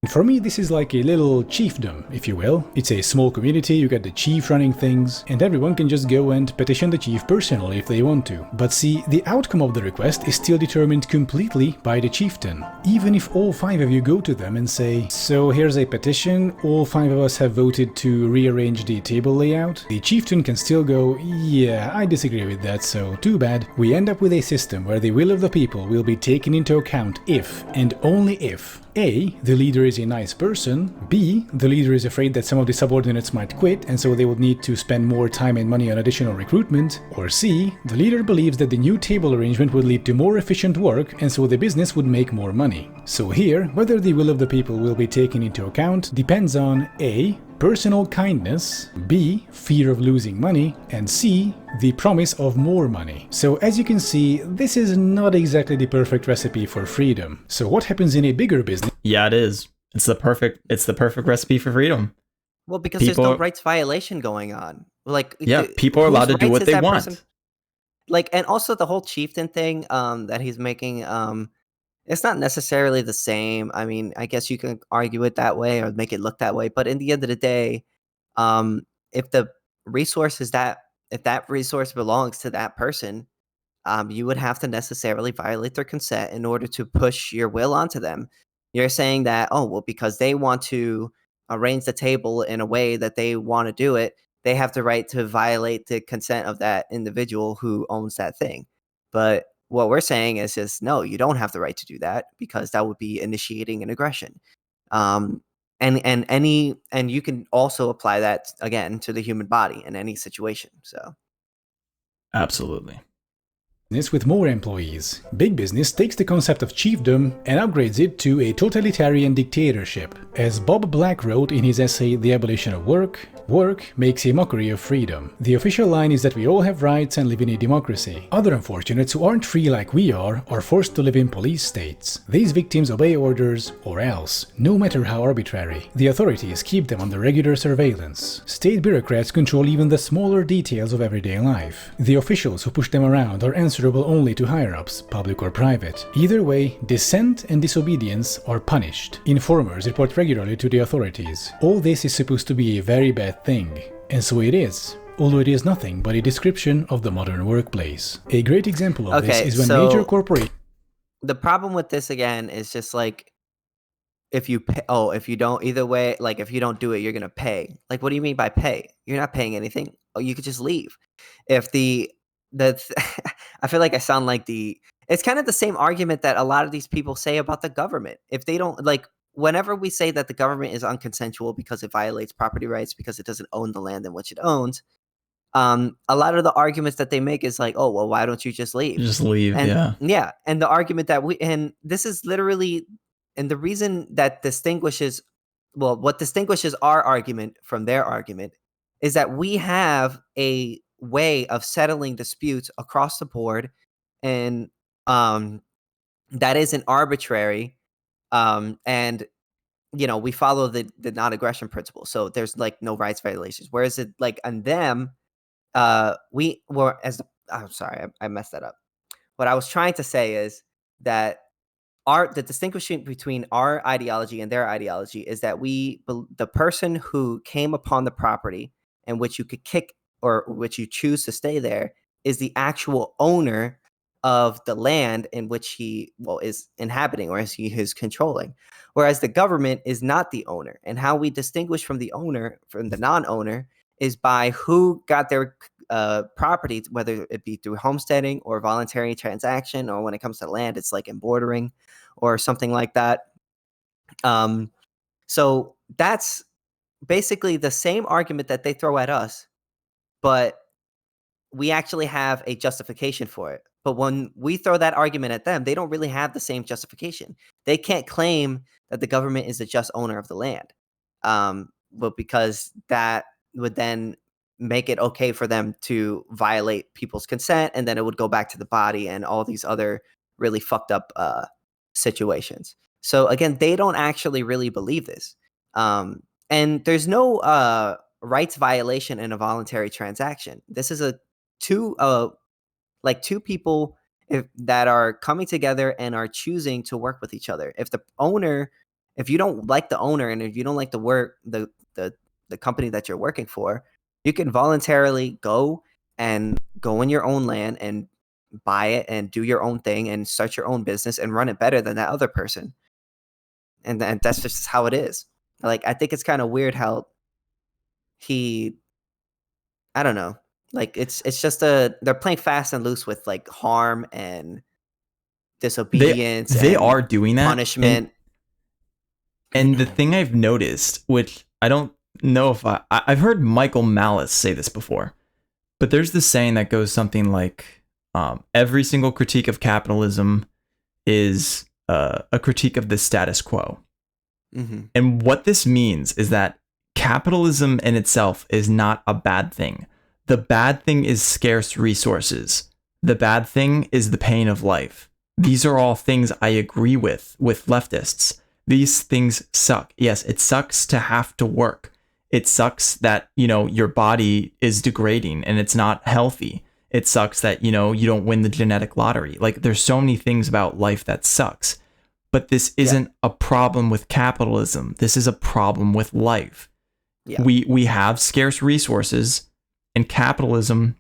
For me, this is like a little chiefdom, if you will. It's a small community, you got the chief running things, and everyone can just go and petition the chief personally if they want to. But see, the outcome of the request is still determined completely by the chieftain. Even if all 5 of you go to them and say, so here's a petition, all 5 of us have voted to rearrange the table layout, the chieftain can still go, yeah, I disagree with that, so too bad. We end up with a system where the will of the people will be taken into account if, and only if, A, the leader is a nice person, B, the leader is afraid that some of the subordinates might quit and so they would need to spend more time and money on additional recruitment, or C, the leader believes that the new table arrangement would lead to more efficient work and so the business would make more money. So here, whether the will of the people will be taken into account depends on A, personal kindness, B, fear of losing money, and C, the promise of more money. So as you can see, this is not exactly the perfect recipe for freedom. So what happens in a bigger business? Yeah, it is. It's the perfect recipe for freedom. Well, because there's no rights violation going on. Like, people are allowed to do what they want. Like, and also the whole chieftain thing that he's making, it's not necessarily the same. I mean, I guess you can argue it that way or make it look that way. But in the end of the day, if the resource is if that resource belongs to that person, you would have to necessarily violate their consent in order to push your will onto them. You're saying that, oh, well, because they want to arrange the table in a way that they want to do it, they have the right to violate the consent of that individual who owns that thing. But what we're saying is just, no, you don't have the right to do that because that would be initiating an aggression. And you can also apply that again to the human body in any situation. So, absolutely. With more employees. Big business takes the concept of chiefdom and upgrades it to a totalitarian dictatorship. As Bob Black wrote in his essay The Abolition of Work, work makes a mockery of freedom. The official line is that we all have rights and live in a democracy. Other unfortunates who aren't free like we are forced to live in police states. These victims obey orders or else, no matter how arbitrary. The authorities keep them under regular surveillance. State bureaucrats control even the smaller details of everyday life. The officials who push them around are answerable only to higher-ups, public or private. Either way, dissent and disobedience are punished. Informers report regularly to the authorities. All this is supposed to be a very bad thing, and so it is. Although it is nothing but a description of the modern workplace. A great example of this is when major corporations... The problem with this again is just like, if you pay, if you don't, either way, like if you don't do it, you're gonna pay. Like, what do you mean by pay? You're not paying anything. Oh, you could just leave. If I feel like I sound like it's kind of the same argument that a lot of these people say about the government. If they don't, like, whenever we say that the government is unconsensual because it violates property rights, because it doesn't own the land in which it owns, a lot of the arguments that they make is like, oh, well, why don't you just leave? Just leave, Yeah. And the argument that and this is literally, and the reason that what distinguishes our argument from their argument is that we have a way of settling disputes across the board, and that isn't arbitrary, and we follow the non-aggression principle, so there's like no rights violations, whereas it like on them, I'm sorry, I messed that up. What I was trying to say is that the distinguishing between our ideology and their ideology is that the person who came upon the property in which you could kick or which you choose to stay there is the actual owner of the land in which he is inhabiting or he is controlling, whereas the government is not the owner. And how we distinguish from the owner from the non-owner is by who got their property, whether it be through homesteading or voluntary transaction, or when it comes to land, it's like in bordering or something like that. So that's basically the same argument that they throw at us, but we actually have a justification for it. But when we throw that argument at them, they don't really have the same justification. They can't claim that the government is the just owner of the land, but because that would then make it okay for them to violate people's consent, and then it would go back to the body and all these other really fucked up situations. So again, they don't actually really believe this. And there's no rights violation in a voluntary transaction. This is two people that are coming together and are choosing to work with each other. If you don't like the owner, and if you don't like the company that you're working for, you can voluntarily go in your own land and buy it and do your own thing and start your own business and run it better than that other person. And that's just how it is. Like, I think it's kind of weird how I don't know. Like, it's just they're playing fast and loose with like harm and disobedience. They are doing that. Punishment. And the thing I've noticed, which I don't know if I've heard Michael Malice say this before, but there's this saying that goes something like, every single critique of capitalism is a critique of the status quo. Mm-hmm. And what this means is that capitalism in itself is not a bad thing. The bad thing is scarce resources. The bad thing is the pain of life. These are all things I agree with leftists. These things suck. Yes, it sucks to have to work. It sucks that, your body is degrading and it's not healthy. It sucks that, you don't win the genetic lottery. Like, there's so many things about life that sucks. But this isn't a problem with capitalism. This is a problem with life. Yeah. We have scarce resources, and capitalism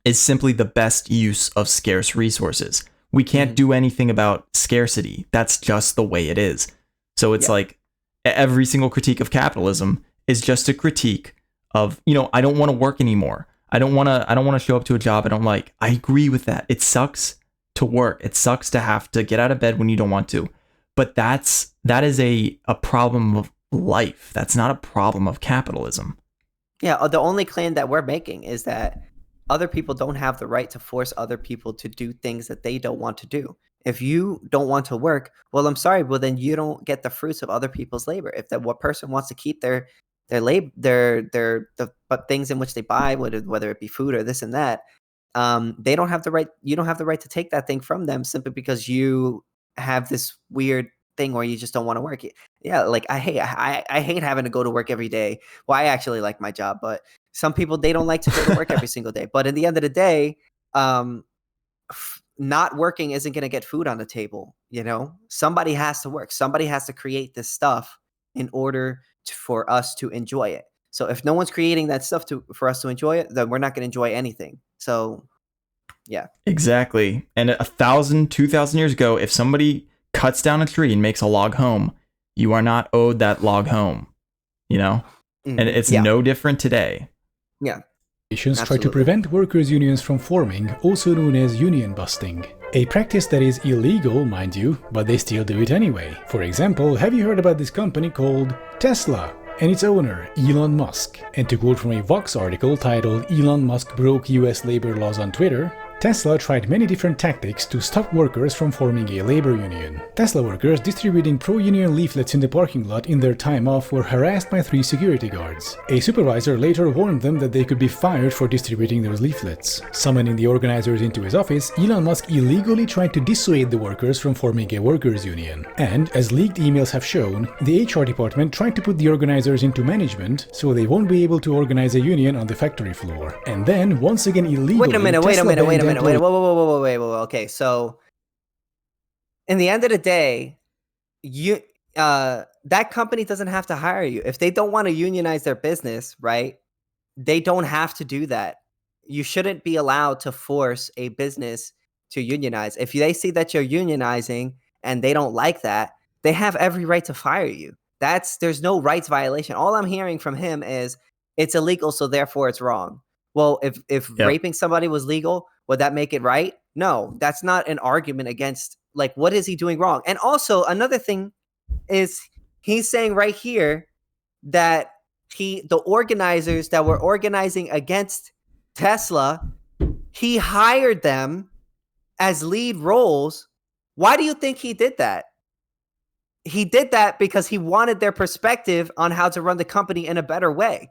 is simply the best use of scarce resources. We can't do anything about scarcity. That's just the way it is. So it's like every single critique of capitalism is just a critique of, I don't want to work anymore. I don't want to show up to a job I don't like. I agree with that. It sucks to work. It sucks to have to get out of bed when you don't want to. But that is a problem of life. That's not a problem of capitalism. Yeah, the only claim that we're making is that other people don't have the right to force other people to do things that they don't want to do. If you don't want to work, well, I'm sorry, well, then you don't get the fruits of other people's labor. If that one person wants to keep their labor, the things in which they buy, whether it be food or this and that, they don't have the right. You don't have the right to take that thing from them simply because you have this weird thing where you just don't want to work. Yeah, like I hate having to go to work every day. Well, I actually like my job, but some people, they don't like to go to work every single day. But at the end of the day, not working isn't going to get food on the table. Somebody has to work. Somebody has to create this stuff in order for us to enjoy it. So if no one's creating that stuff for us to enjoy it, then we're not going to enjoy anything. So yeah, exactly. And 1,000, 2,000 years ago, if somebody cuts down a tree and makes a log home, you are not owed that log home, and it's no different today. Yeah. Nations try to prevent workers' unions from forming, also known as union busting. A practice that is illegal, mind you, but they still do it anyway. For example, have you heard about this company called Tesla and its owner, Elon Musk? And to quote from a Vox article titled "Elon Musk Broke US Labor Laws on Twitter," Tesla tried many different tactics to stop workers from forming a labor union. Tesla workers distributing pro-union leaflets in the parking lot in their time off were harassed by 3 security guards. A supervisor later warned them that they could be fired for distributing those leaflets. Summoning the organizers into his office, Elon Musk illegally tried to dissuade the workers from forming a workers' union. And, as leaked emails have shown, the HR department tried to put the organizers into management so they won't be able to organize a union on the factory floor. And then, once again illegally, wait a minute. Whoa. Okay, so in the end of the day, that company doesn't have to hire you. If they don't want to unionize their business, right? They don't have to do that. You shouldn't be allowed to force a business to unionize. If they see that you're unionizing and they don't like that, they have every right to fire you. There's no rights violation. All I'm hearing from him is it's illegal, so therefore it's wrong. Well, if raping somebody was legal, would that make it right? No, that's not an argument against, like, what is he doing wrong? And also another thing is he's saying right here that the organizers that were organizing against Tesla, he hired them as lead roles. Why do you think he did that? He did that because he wanted their perspective on how to run the company in a better way.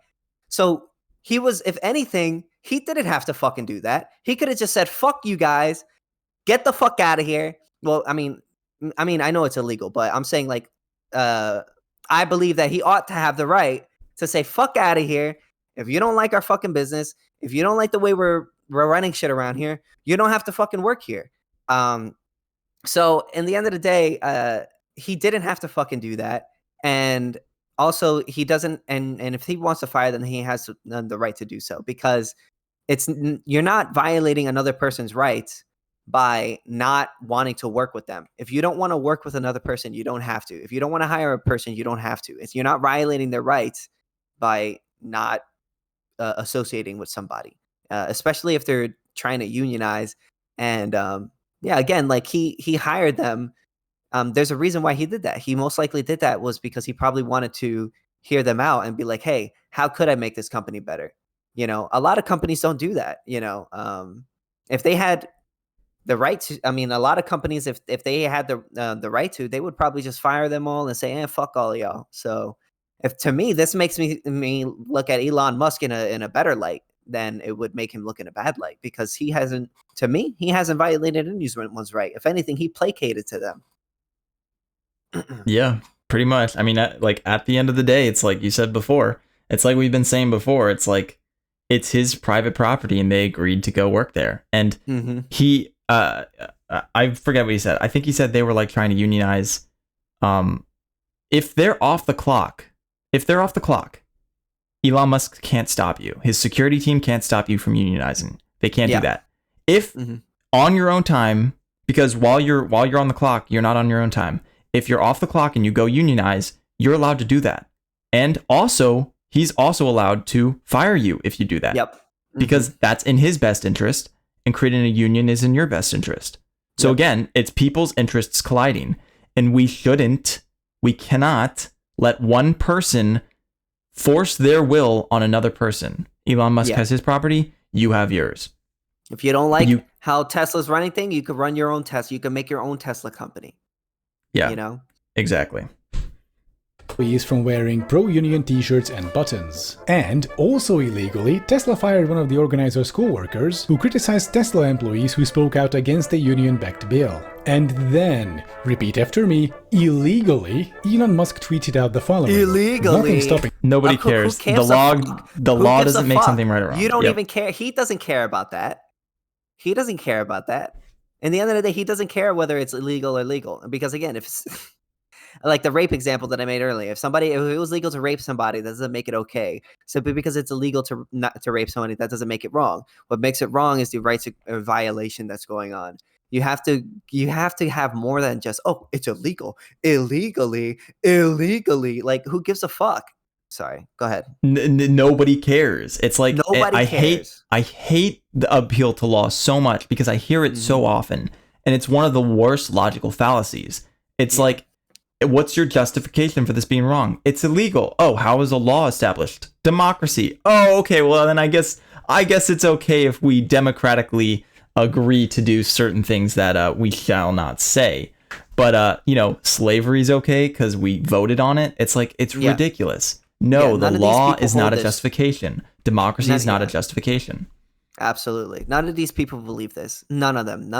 So he was, if anything, he didn't have to fucking do that. He could have just said, fuck you guys, get the fuck out of here. Well, I mean, I know it's illegal, but I'm saying, like, I believe that he ought to have the right to say, fuck out of here. If you don't like our fucking business, if you don't like the way we're running shit around here, you don't have to fucking work here. So in the end of the day, he didn't have to fucking do that. And also, he doesn't, and if he wants to fire them, he has the right to do so, because you're not violating another person's rights by not wanting to work with them. If you don't want to work with another person, you don't have to. If you don't want to hire a person, you don't have to. You're not violating their rights by not associating with somebody, especially if they're trying to unionize. And again, like he hired them. There's a reason why he did that. He most likely did that was because he probably wanted to hear them out and be like, hey, how could I make this company better? You know, a lot of companies don't do that. You know, if they had the right to, I mean, a lot of companies, if they had the right to, they would probably just fire them all and say, fuck all of y'all. So to me, this makes me look at Elon Musk in a better light than it would make him look in a bad light, because he hasn't violated anyone's right. If anything, he placated to them. Yeah, pretty much. I mean, like, at the end of the day, it's like you said before, it's like we've been saying before, it's like it's his private property and they agreed to go work there. And he, I forget what he said. I think he said they were like trying to unionize. If they're off the clock, Elon Musk can't stop you. His security team can't stop you from unionizing. They can't do that. If on your own time, because while you're on the clock, you're not on your own time. If you're off the clock and you go unionize, you're allowed to do that. And also, he's also allowed to fire you if you do that. Yep. Because that's in his best interest, and creating a union is in your best interest. So again, it's people's interests colliding. And we cannot let one person force their will on another person. Elon Musk has his property, you have yours. If you don't like how Tesla's running things, you could run your own Tesla. You can make your own Tesla company. Yeah, you know, exactly. Employees from wearing pro-union t-shirts and buttons. And also illegally, Tesla fired one of the organizer's co-workers who criticized Tesla employees who spoke out against the union-backed bill. And then, repeat after me, illegally, Elon Musk tweeted out the following. Illegally? Nothing stopping. Nobody cares. The law doesn't make something right or wrong. You don't even care. He doesn't care about that. He doesn't care about that. In the end of the day, he doesn't care whether it's illegal or legal. Because again, if it's like the rape example that I made earlier, if it was legal to rape somebody, that doesn't make it okay. Simply because it's illegal to rape somebody, that doesn't make it wrong. What makes it wrong is the rights violation that's going on. You have to have more than just, it's illegal, illegally. Like, who gives a fuck? Sorry, go ahead. Nobody cares. It's like nobody cares. I hate the appeal to law so much because I hear it so often, and it's one of the worst logical fallacies. It's like, what's your justification for this being wrong? It's illegal. Oh, how is a law established? Democracy. Oh, okay. Well, then I guess it's okay if we democratically agree to do certain things that we shall not say. But slavery is okay because we voted on it. It's like, it's ridiculous. No, the law is not a justification. Democracy is not a justification. Absolutely. None of these people believe this. None of them.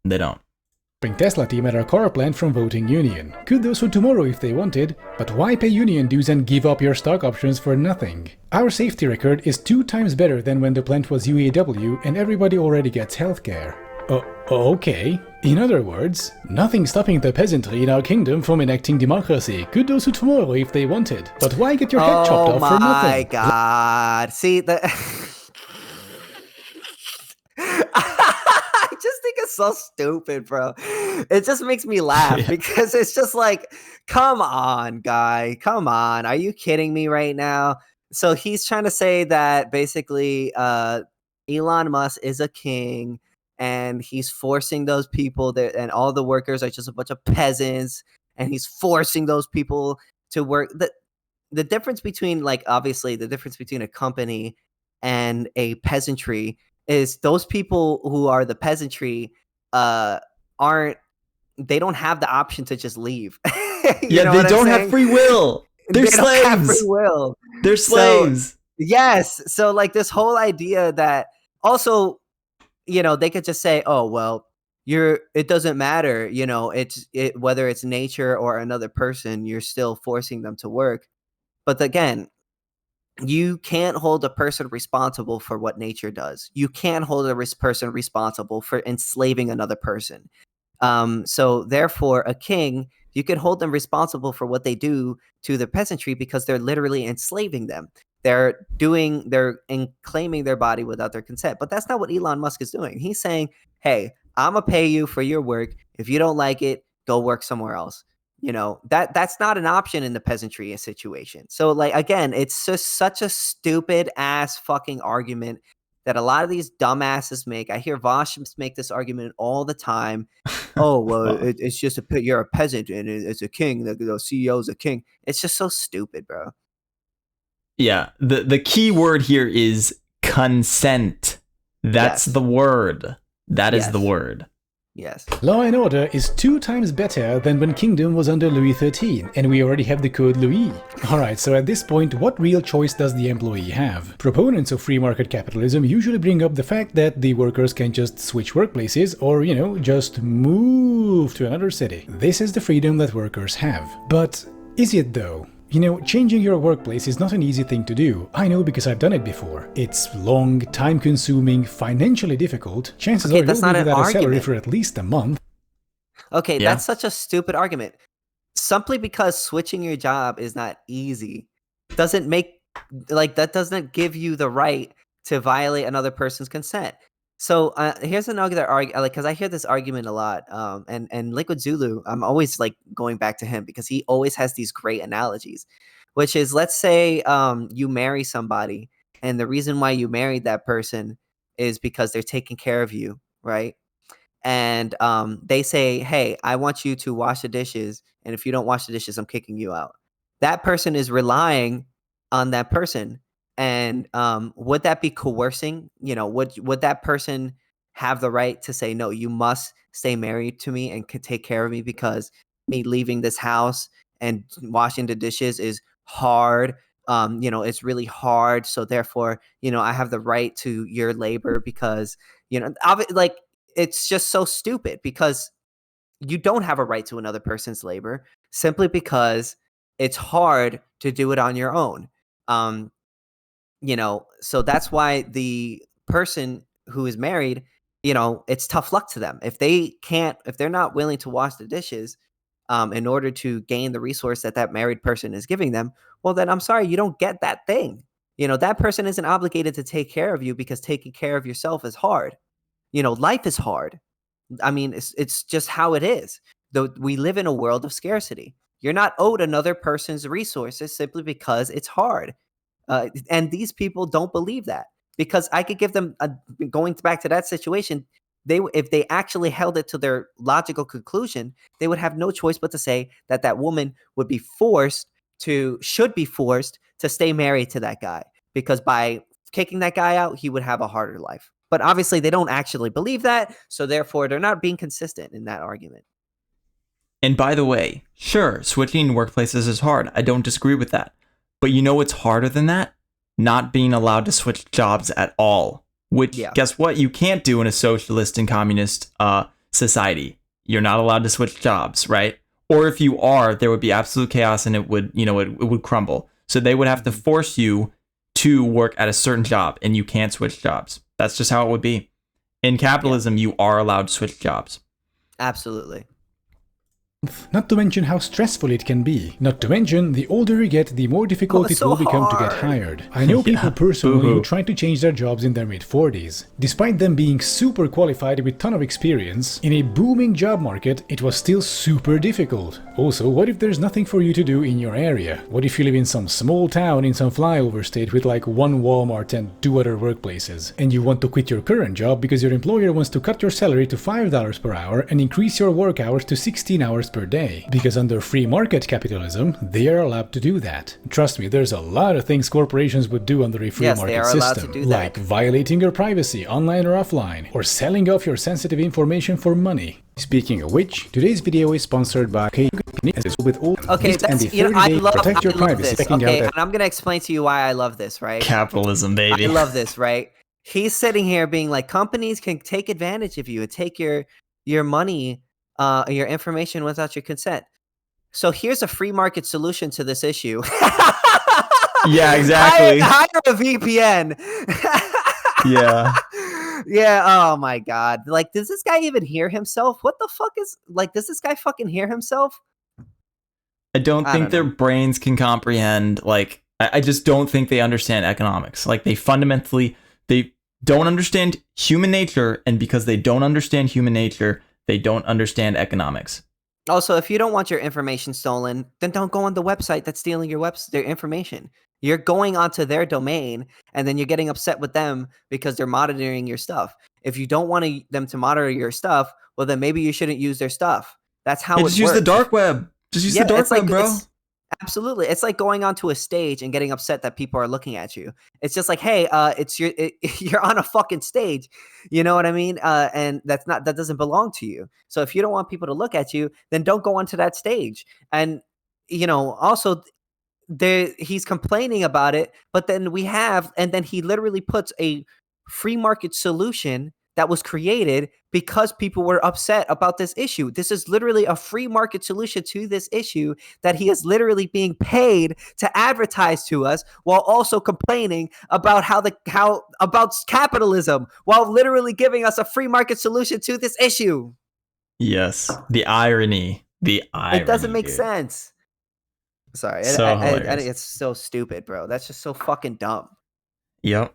They don't. Tesla team at our car plant from voting union. Kudos for tomorrow if they wanted, but why pay union dues and give up your stock options for nothing? Our safety record is 2 times better than when the plant was UAW and everybody already gets healthcare. Okay. In other words, nothing stopping the peasantry in our kingdom from enacting democracy. Kudos to tomorrow if they wanted, but why get your head chopped off for nothing? Oh my god. See, I just think it's so stupid, bro. It just makes me laugh because it's just like, come on, guy. Come on. Are you kidding me right now? So he's trying to say that basically Elon Musk is a king and he's forcing those people that, and all the workers are just a bunch of peasants, and he's forcing those people to work. The difference between, like, obviously the difference between a company and a peasantry is those people who are the peasantry they don't have the option to just leave. They don't have free will. They're slaves. Don't have free will. They're slaves. So, yes. So like this whole idea that also, they could just say, oh, well, it doesn't matter, whether it's nature or another person, you're still forcing them to work. But again, you can't hold a person responsible for what nature does. You can't hold a person responsible for enslaving another person. So therefore, a king, you can hold them responsible for what they do to the peasantry because they're literally enslaving them. They're claiming their body without their consent. But that's not what Elon Musk is doing. He's saying, hey, I'm going to pay you for your work. If you don't like it, go work somewhere else. That's not an option in the peasantry situation. So like, again, it's just such a stupid ass fucking argument that a lot of these dumbasses make. I hear Vosh make this argument all the time. Oh, well, it's just you're a peasant and it's a king. The CEO is a king. It's just so stupid, bro. Yeah. The key word here is consent. That's the word. That is the word. Yes. Law and order is 2 times better than when kingdom was under Louis XIII, and we already have the code Louis. Alright, so at this point, what real choice does the employee have? Proponents of free market capitalism usually bring up the fact that the workers can just switch workplaces or, just move to another city. This is the freedom that workers have. But is it though? Changing your workplace is not an easy thing to do. I know because I've done it before. It's long, time-consuming, financially difficult. Chances are you'll be without a salary for at least a month. Okay, that's such a stupid argument. Simply because switching your job is not easy doesn't give you the right to violate another person's consent. So here's another argument, because I hear this argument a lot. And Liquid Zulu, I'm always like going back to him because he always has these great analogies, which is, let's say you marry somebody, and the reason why you married that person is because they're taking care of you, right? And they say, hey, I want you to wash the dishes, and if you don't wash the dishes, I'm kicking you out. That person is relying on that person. And would that be coercing? Would that person have the right to say, no, you must stay married to me and could take care of me because me leaving this house and washing the dishes is hard. It's really hard. So therefore, I have the right to your labor because, it's just so stupid because you don't have a right to another person's labor simply because it's hard to do it on your own. So that's why the person who is married, it's tough luck to them. If they're not willing to wash the dishes in order to gain the resource that married person is giving them, well, then I'm sorry, you don't get that thing. That person isn't obligated to take care of you because taking care of yourself is hard. Life is hard. I mean, it's just how it is. Though we live in a world of scarcity. You're not owed another person's resources simply because it's hard. And these people don't believe that, because I could give them going back to that situation. If they actually held it to their logical conclusion, they would have no choice but to say that woman should be forced to stay married to that guy, because by kicking that guy out, he would have a harder life. But obviously they don't actually believe that, so therefore they're not being consistent in that argument. And by the way, sure, switching workplaces is hard. I don't disagree with that. But you know what's harder than that? Not being allowed to switch jobs at all. Which, guess what? You can't do in a socialist and communist society. You're not allowed to switch jobs, right? Or if you are, there would be absolute chaos and it would, it would crumble. So they would have to force you to work at a certain job and you can't switch jobs. That's just how it would be. In capitalism, you are allowed to switch jobs. Absolutely. Not to mention how stressful it can be. Not to mention, the older you get, the more difficult it will become to get hired. I know people personally who try to change their jobs in their mid-40s. Despite them being super qualified with ton of experience, in a booming job market, it was still super difficult. Also, what if there's nothing for you to do in your area? What if you live in some small town in some flyover state with like one Walmart and 2 other workplaces, and you want to quit your current job because your employer wants to cut your salary to $5 per hour and increase your work hours to 16 hours per day, because under free market capitalism, they are allowed to do that. Trust me, there's a lot of things corporations would do under a free market system, like violating your privacy online or offline, or selling off your sensitive information for money. Speaking of which, today's video is sponsored by with all that's, I love this. Okay, and I'm gonna explain to you why I love this, right? Capitalism, baby. I love this, right? He's sitting here being like, companies can take advantage of you and take your money, your information without your consent. So here's a free market solution to this issue. Yeah, exactly. Hire a VPN. Yeah. Yeah. Oh my God. Like, does this guy even hear himself? What the fuck is like? Does this guy fucking hear himself? I don't think their brains can comprehend. Like, I just don't think they understand economics. Like, they don't understand human nature, and because they don't understand human nature, they don't understand economics. Also, if you don't want your information stolen, then don't go on the website that's stealing their information. You're going onto their domain, and then you're getting upset with them because they're monitoring your stuff. If you don't want them to monitor your stuff, well, then maybe you shouldn't use their stuff. That's how it works. Just use the dark web. Just use the dark web, bro. Absolutely. It's like going onto a stage and getting upset that people are looking at you. It's just like, hey, you're on a fucking stage. You know what I mean? And that doesn't belong to you. So if you don't want people to look at you, then don't go onto that stage. And, also he's complaining about it, but then then he literally puts a free market solution that was created because people were upset about this issue. This is literally a free market solution to this issue that he is literally being paid to advertise to us, while also complaining about about capitalism, while literally giving us a free market solution to this issue. Yes, the irony. It doesn't make sense. Sorry, it's so stupid, bro. That's just so fucking dumb. Yep.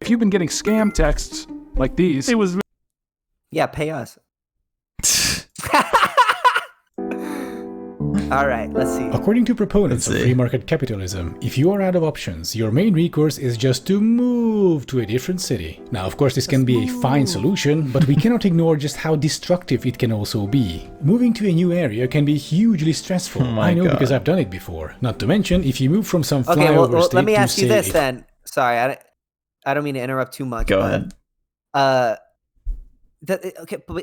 If you've been getting scam texts like these, it was... Yeah, pay us. All right, let's see. According to proponents of free market capitalism, if you are out of options, your main recourse is just to move to a different city. Now, of course, this can be a fine solution, but we cannot ignore just how destructive it can also be. Moving to a new area can be hugely stressful. I know because I've done it before. Not to mention, if you move from some flyover state, let me ask you this then. Sorry, I don't mean to interrupt too much. Go ahead. But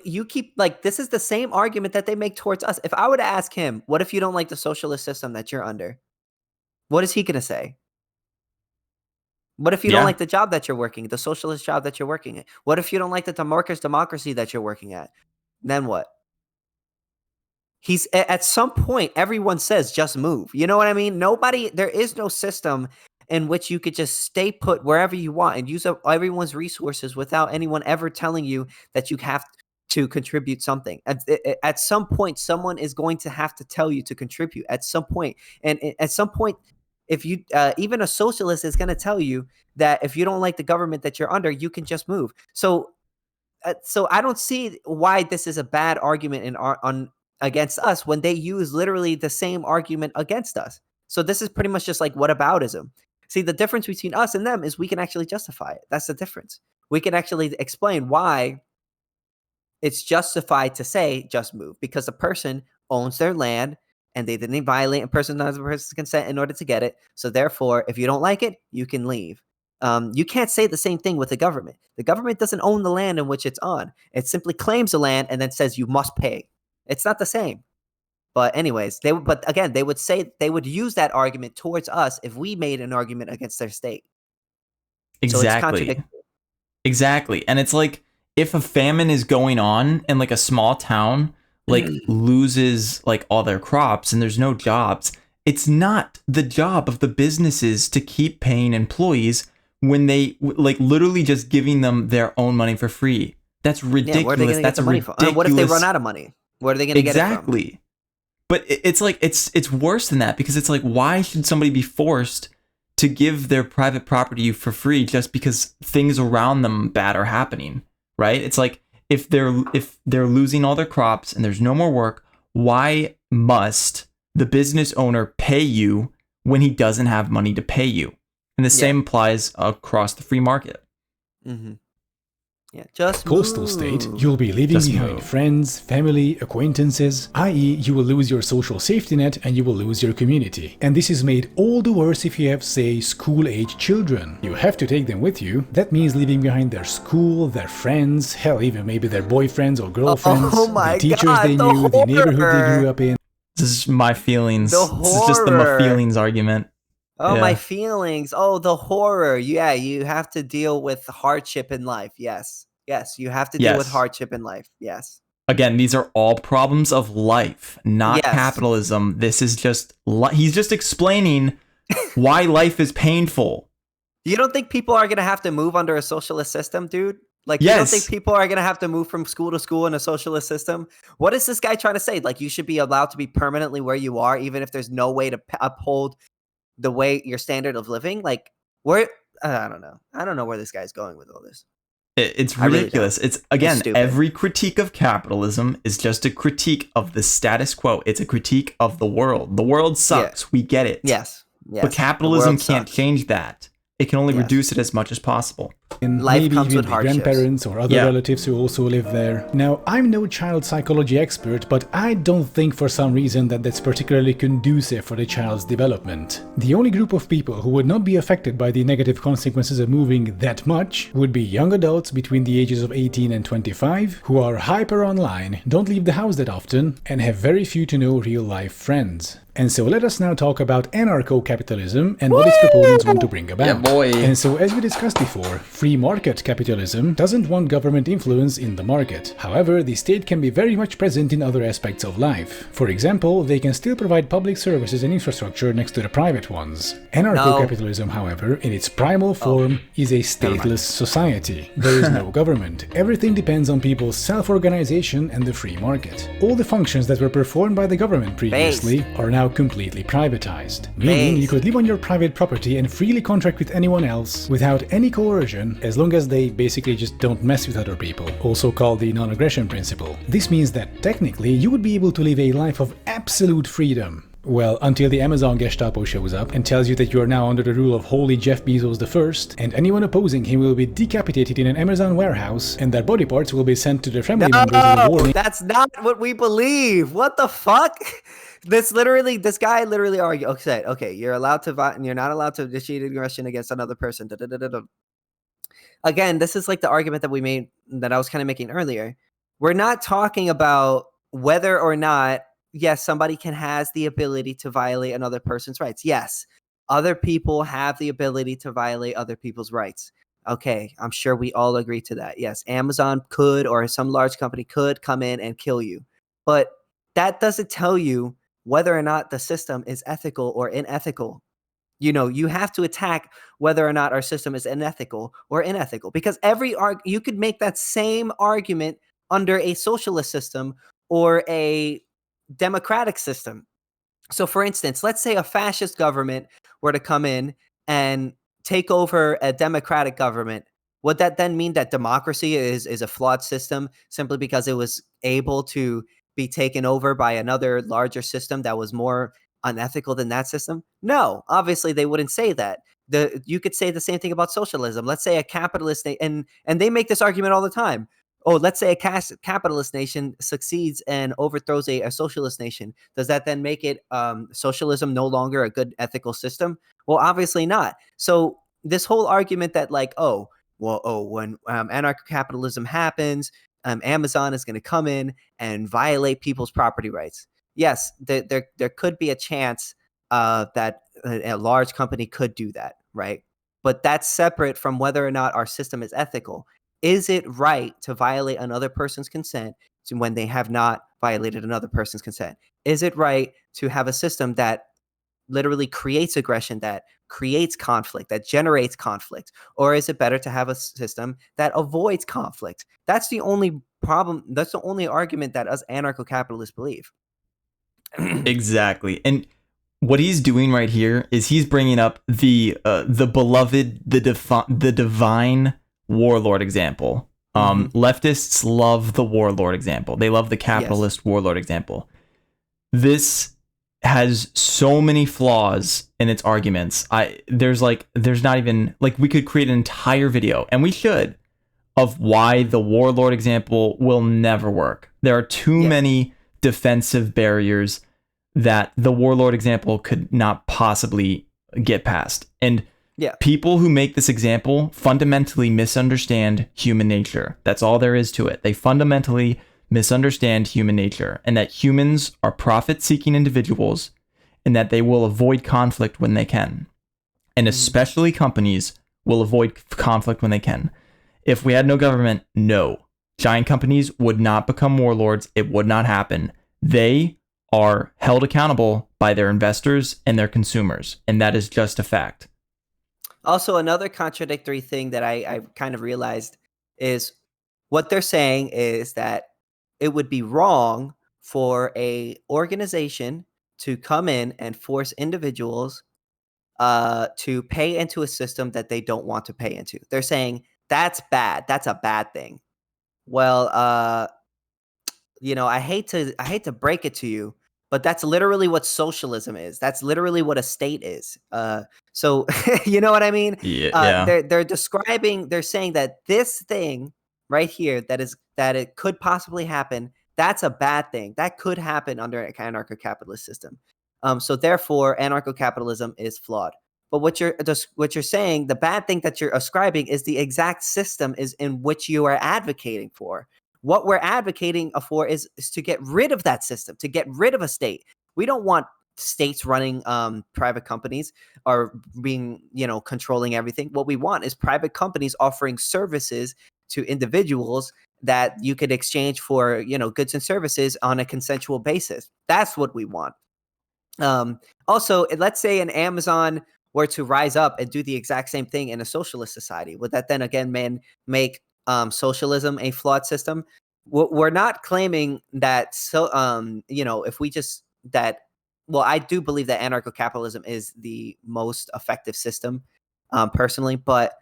you keep this is the same argument that they make towards us. If I were to ask him, what if you don't like the socialist system that you're under? What is he going to say? What if you don't like the job that you're working, the socialist job that you're working at? What if you don't like the democracy that you're working at? Then what? At some point, everyone says, just move. You know what I mean? There is no system in which you could just stay put wherever you want and use up everyone's resources without anyone ever telling you that you have to contribute something. At some point, someone is going to have to tell you to contribute at some point. And at some point, if you even a socialist is going to tell you that if you don't like the government that you're under, you can just move. So I don't see why this is a bad argument against us when they use literally the same argument against us. So this is pretty much just like whataboutism. See, the difference between us and them is we can actually justify it. That's the difference. We can actually explain why it's justified to say just move, because the person owns their land and they didn't violate a person's consent in order to get it. So therefore, if you don't like it, you can leave. You can't say the same thing with the government. The government doesn't own the land in which it's on. It simply claims the land and then says you must pay. It's not the same. But anyways, they would use that argument towards us if we made an argument against their state. Exactly. So exactly. And it's like, if a famine is going on and like a small town like loses like all their crops and there's no jobs, it's not the job of the businesses to keep paying employees when they like literally just giving them their own money for free. That's ridiculous. Yeah, where are they That's get the money from? What if they run out of money? Where are they going to get it from? Exactly. But it's like it's worse than that, because it's like, why should somebody be forced to give their private property for free just because things around them bad are happening, right? It's like, if they're losing all their crops and there's no more work, why must the business owner pay you when he doesn't have money to pay you? And the same applies across the free market. Mm-hmm. Yeah, just coastal state, you'll be leaving behind friends, family, acquaintances, i.e. you will lose your social safety net and you will lose your community. And this is made all the worse if you have, say, school-age children. You have to take them with you. That means leaving behind their school, their friends, hell, even maybe their boyfriends or girlfriends, the teachers they knew, the neighborhood they grew up in. This is my feelings. This is just the my feelings argument. Oh, my feelings. Oh, the horror. Yeah, you have to deal with hardship in life. Yes. Yes, you have to deal with hardship in life. Yes. Again, these are all problems of life, not capitalism. This is just, he's just explaining why life is painful. You don't think people are going to have to move under a socialist system, dude? Like, you don't think people are going to have to move from school to school in a socialist system? What is this guy trying to say? Like, you should be allowed to be permanently where you are, even if there's no way to uphold the way your standard of living? Like, where I don't know. I don't know where this guy's going with all this. It's ridiculous. It's again, every critique of capitalism is just a critique of the status quo. It's a critique of the world. The world sucks. We get it. Yes. But capitalism can't change that. It can only reduce it as much as possible. And life comes with grandparents or other relatives who also live there. Now, I'm no child psychology expert, but I don't think for some reason that's particularly conducive for the child's development. The only group of people who would not be affected by the negative consequences of moving that much would be young adults between the ages of 18 and 25, who are hyper online, don't leave the house that often, and have very few to no real-life friends. And so let us now talk about anarcho-capitalism and what its proponents want to bring about. Yeah, boy. And so, as we discussed before, free market capitalism doesn't want government influence in the market. However, the state can be very much present in other aspects of life. For example, they can still provide public services and infrastructure next to the private ones. Anarcho-capitalism, however, in its primal form, is a stateless society. There is no government. Everything depends on people's self-organization and the free market. All the functions that were performed by the government previously are now completely privatized. Meaning you could live on your private property and freely contract with anyone else without any coercion, as long as they basically just don't mess with other people, also called the non-aggression principle. This means that technically you would be able to live a life of absolute freedom. Well, until the Amazon Gestapo shows up and tells you that you are now under the rule of holy Jeff Bezos I, and anyone opposing him will be decapitated in an Amazon warehouse, and their body parts will be sent to their family members with a warning. That's not what we believe. What the fuck? This guy literally argued. Okay, you're allowed to vote, and you're not allowed to initiate aggression against another person. Again, this is like the argument that we made, that I was kind of making earlier. We're not talking about whether or not, yes, somebody has the ability to violate another person's rights. Yes, other people have the ability to violate other people's rights. Okay, I'm sure we all agree to that. Yes, Amazon could, or some large company could come in and kill you. But that doesn't tell you whether or not the system is ethical or unethical. You have to attack whether or not our system is unethical or unethical, because you could make that same argument under a socialist system or a democratic system. So, for instance, let's say a fascist government were to come in and take over a democratic government. Would that then mean that democracy is a flawed system simply because it was able to be taken over by another larger system that was more unethical than that system? No, obviously they wouldn't say that. You could say the same thing about socialism. Let's say a capitalist, and they make this argument all the time. Oh, let's say a capitalist nation succeeds and overthrows a socialist nation. Does that then make it socialism no longer a good ethical system? Well, obviously not. So this whole argument that like, when anarcho-capitalism happens, Amazon is going to come in and violate people's property rights. Yes, there could be a chance that a large company could do that, right? But that's separate from whether or not our system is ethical. Is it right to violate another person's consent when they have not violated another person's consent? Is it right to have a system that literally creates aggression, that creates conflict, that generates conflict? Or is it better to have a system that avoids conflict? That's the only problem. That's the only argument that us anarcho-capitalists believe. Exactly. And what he's doing right here is he's bringing up the beloved, the divine warlord example. Leftists love the warlord example. They love the capitalist warlord example. This has so many flaws in its arguments. There's not even, like, we could create an entire video, and we should, of why the warlord example will never work. There are too many defensive barriers that the warlord example could not possibly get past. And people who make this example fundamentally misunderstand human nature. That's all there is to it. They fundamentally misunderstand human nature, and that humans are profit-seeking individuals, and that they will avoid conflict when they can. And especially companies will avoid conflict when they can. If we had no government, no. Giant companies would not become warlords. It would not happen. They are held accountable by their investors and their consumers, and that is just a fact. Also, another contradictory thing that I kind of realized is what they're saying is that it would be wrong for a organization to come in and force individuals to pay into a system that they don't want to pay into. They're saying that's bad. That's a bad thing. Well, I hate to break it to you, but that's literally what socialism is. That's literally what a state is. So you know what I mean? They're saying that this thing right here that it could possibly happen, that's a bad thing. That could happen under an anarcho-capitalist system. So therefore, anarcho-capitalism is flawed. But what you're saying, the bad thing that you're ascribing is the exact system is in which you are advocating for. What we're advocating for is to get rid of that system, to get rid of a state. We don't want states running private companies or being, controlling everything. What we want is private companies offering services to individuals that you could exchange for, goods and services on a consensual basis. That's what we want. Also, let's say an Amazon were to rise up and do the exact same thing in a socialist society. Would that then again make socialism a flawed system? We're not claiming that. So, if we just that, well, I do believe that anarcho-capitalism is the most effective system, personally. But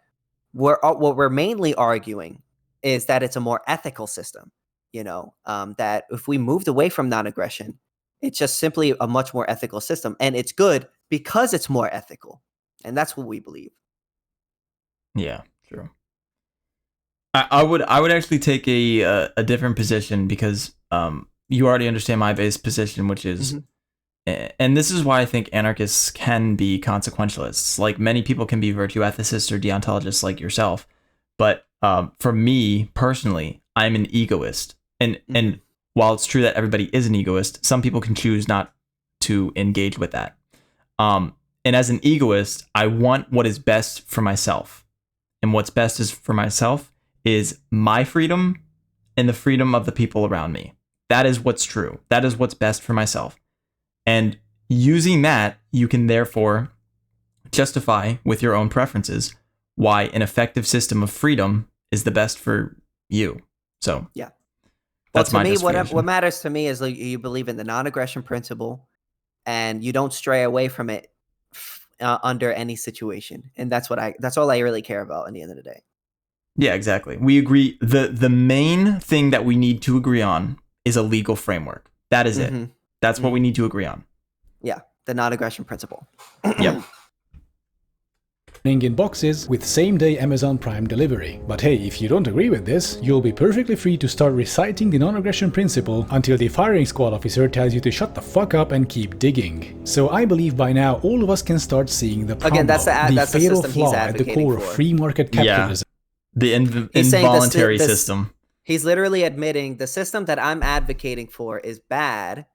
what we're mainly arguing is that it's a more ethical system. That if we moved away from non-aggression, it's just simply a much more ethical system, and it's good because it's more ethical, and that's what we believe. Yeah, true. I would actually take a different position because you already understand my base position, which is, and this is why I think anarchists can be consequentialists. Like, many people can be virtue ethicists or deontologists like yourself, but for me personally, I'm an egoist, and while it's true that everybody is an egoist, some people can choose not to engage with that. And as an egoist, I want what is best for myself, and what's best is for myself is my freedom and the freedom of the people around me. That is what's true. That is what's best for myself. And using that, you can therefore justify with your own preferences why an effective system of freedom is the best for you. So yeah, that's my justification. What matters to me is, like, you believe in the non-aggression principle, and you don't stray away from it under any situation. And that's all I really care about in the end of the day. Yeah, exactly. We agree. The main thing that we need to agree on is a legal framework. That is it. That's what we need to agree on. Yeah, the non-aggression principle. Yep. in boxes with same-day Amazon Prime delivery. But hey, if you don't agree with this, you'll be perfectly free to start reciting the non-aggression principle until the firing squad officer tells you to shut the fuck up and keep digging. So I believe by now all of us can start seeing the problem, that's the fatal system flaw at the core of free market capitalism. The involuntary system. He's literally admitting the system that I'm advocating for is bad,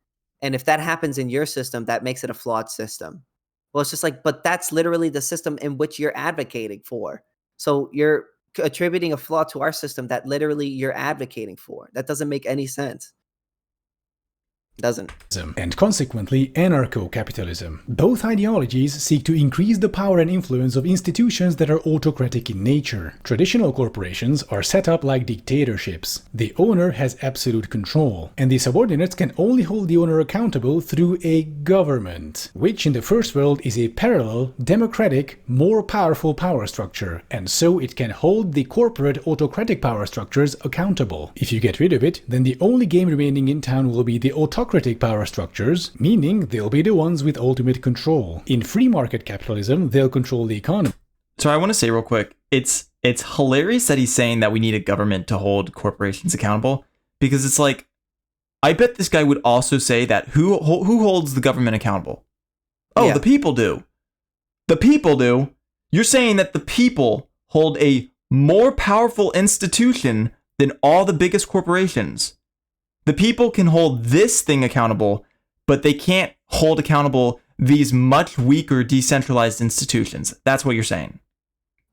and if that happens in your system, that makes it a flawed system. Well, it's just like, but that's literally the system in which you're advocating for. So you're attributing a flaw to our system that literally you're advocating for. That doesn't make any sense. Doesn't. And consequently anarcho-capitalism. Both ideologies seek to increase the power and influence of institutions that are autocratic in nature. Traditional corporations are set up like dictatorships. The owner has absolute control, and the subordinates can only hold the owner accountable through a government, which in the first world is a parallel, democratic, more powerful power structure, and so it can hold the corporate autocratic power structures accountable. If you get rid of it, then the only game remaining in town will be the autocratic power structures, meaning they'll be the ones with ultimate control. In free market capitalism, they'll control the economy. So I want to say real quick, it's hilarious that he's saying that we need a government to hold corporations accountable, because it's like, I bet this guy would also say that who holds the government accountable? Oh, yeah. The people do. The people do? You're saying that the people hold a more powerful institution than all the biggest corporations. The people can hold this thing accountable, but they can't hold accountable these much weaker decentralized institutions. That's what you're saying.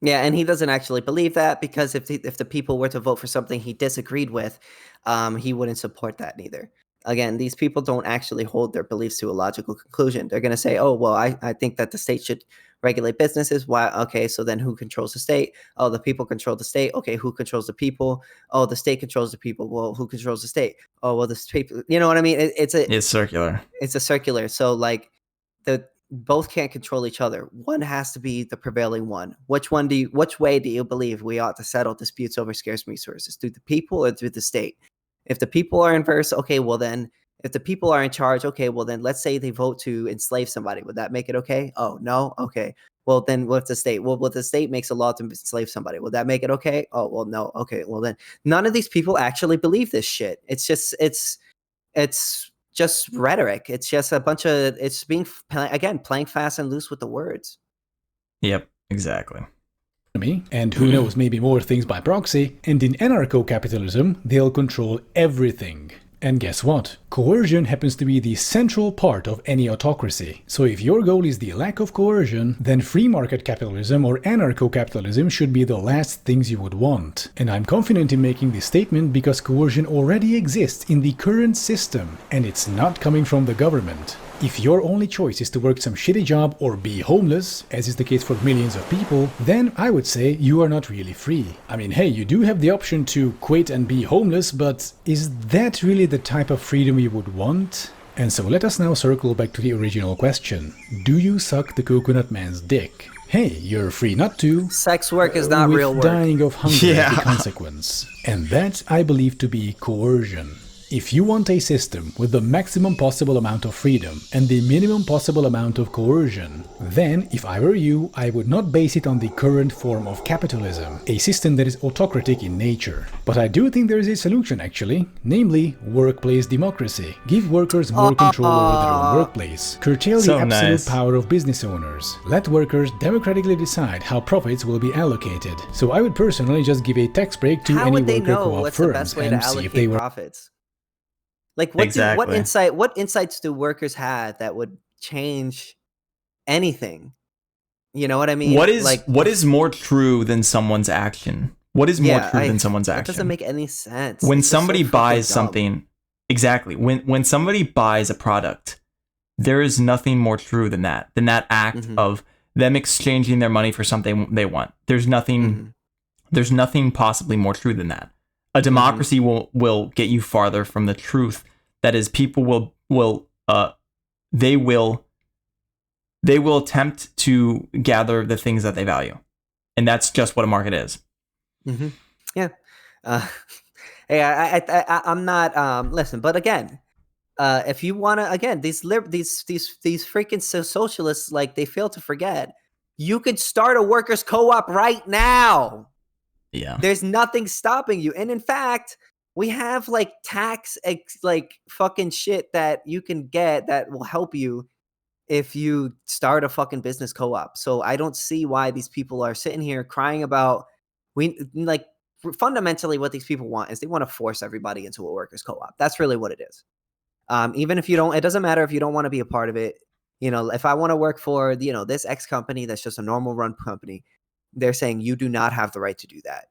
Yeah, and he doesn't actually believe that, because if the people were to vote for something he disagreed with, he wouldn't support that neither. Again, these people don't actually hold their beliefs to a logical conclusion. They're going to say, oh, well, I think that the state should regulate businesses. Why? Okay, so then who controls the state? Oh, the people control the state. Okay, who controls the people? Oh, the state controls the people. Well, who controls the state? Oh, well, the people. You know what I mean? It's circular. It's a circular. So like, both can't control each other. One has to be the prevailing one. Which way do you believe we ought to settle disputes over scarce resources? Through the people or through the state? If the people are inverse, okay, well then, if the people are in charge, okay, well then, let's say they vote to enslave somebody. Would that make it okay? Oh, no? Okay. Well, then what's the state? Well, the state makes a law to enslave somebody. Would that make it okay? Oh, well, no. Okay. Well, then none of these people actually believe this shit. It's just rhetoric. It's just a bunch of, it's being, again, playing fast and loose with the words. Yep, exactly. And who knows, maybe more things by proxy, and in anarcho-capitalism, they'll control everything. And guess what? Coercion happens to be the central part of any autocracy. So if your goal is the lack of coercion, then free market capitalism or anarcho-capitalism should be the last things you would want. And I'm confident in making this statement because coercion already exists in the current system, and it's not coming from the government. If your only choice is to work some shitty job or be homeless, as is the case for millions of people, then I would say you are not really free. I mean, hey, you do have the option to quit and be homeless, but is that really the type of freedom you would want? And so let us now circle back to the original question. Do you suck the coconut man's dick? Hey, you're free not to. Sex work is not real work. Dying of hunger as the consequence. And that I believe to be coercion. If you want a system with the maximum possible amount of freedom and the minimum possible amount of coercion, then, if I were you, I would not base it on the current form of capitalism, a system that is autocratic in nature. But I do think there is a solution actually, namely workplace democracy. Give workers more control over their own workplace. Curtail the absolute power of business owners. Let workers democratically decide how profits will be allocated. So I would personally just give a tax break to any worker co-op firms and see if they were profits. Like what insights do workers have that would change anything? You know what I mean? What is more true than someone's action? What is more true than someone's action? It doesn't make any sense. When somebody buys something, exactly. When somebody buys a product, there is nothing more true than that act of them exchanging their money for something they want. There's nothing possibly more true than that. A democracy will get you farther from the truth. That is, people will attempt to gather the things that they value, and that's just what a market is. Mm-hmm. Yeah. Hey, I'm not. Listen, but again, if you want to, again, these freaking socialists, like, they fail to forget. You could start a workers' co-op right now. Yeah. There's nothing stopping you. And in fact, we have like tax like fucking shit that you can get that will help you if you start a fucking business co-op. So I don't see why these people are sitting here crying about fundamentally what these people want is they want to force everybody into a workers co-op. That's really what it is. Even if you don't, it doesn't matter if you don't want to be a part of it. You know, if I want to work for, this X company that's just a normal run company, they're saying you do not have the right to do that.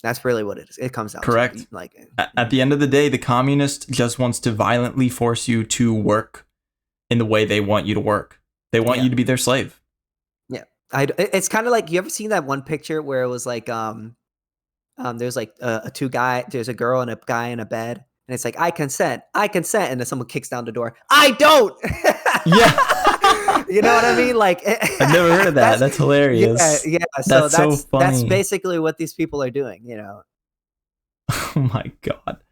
That's really what it is. It comes down correct. To like at the end of the day, the communist just wants to violently force you to work in the way they want you to work. They want you to be their slave. Yeah. It's kind of like, you ever seen that one picture where it was like there's like there's a girl and a guy in a bed, and it's like, I consent, and then someone kicks down the door. I don't. Yeah. You know what I mean? Like, I've never heard of that. That's hilarious. Yeah. So that's so funny. That's basically what these people are doing, Oh my god.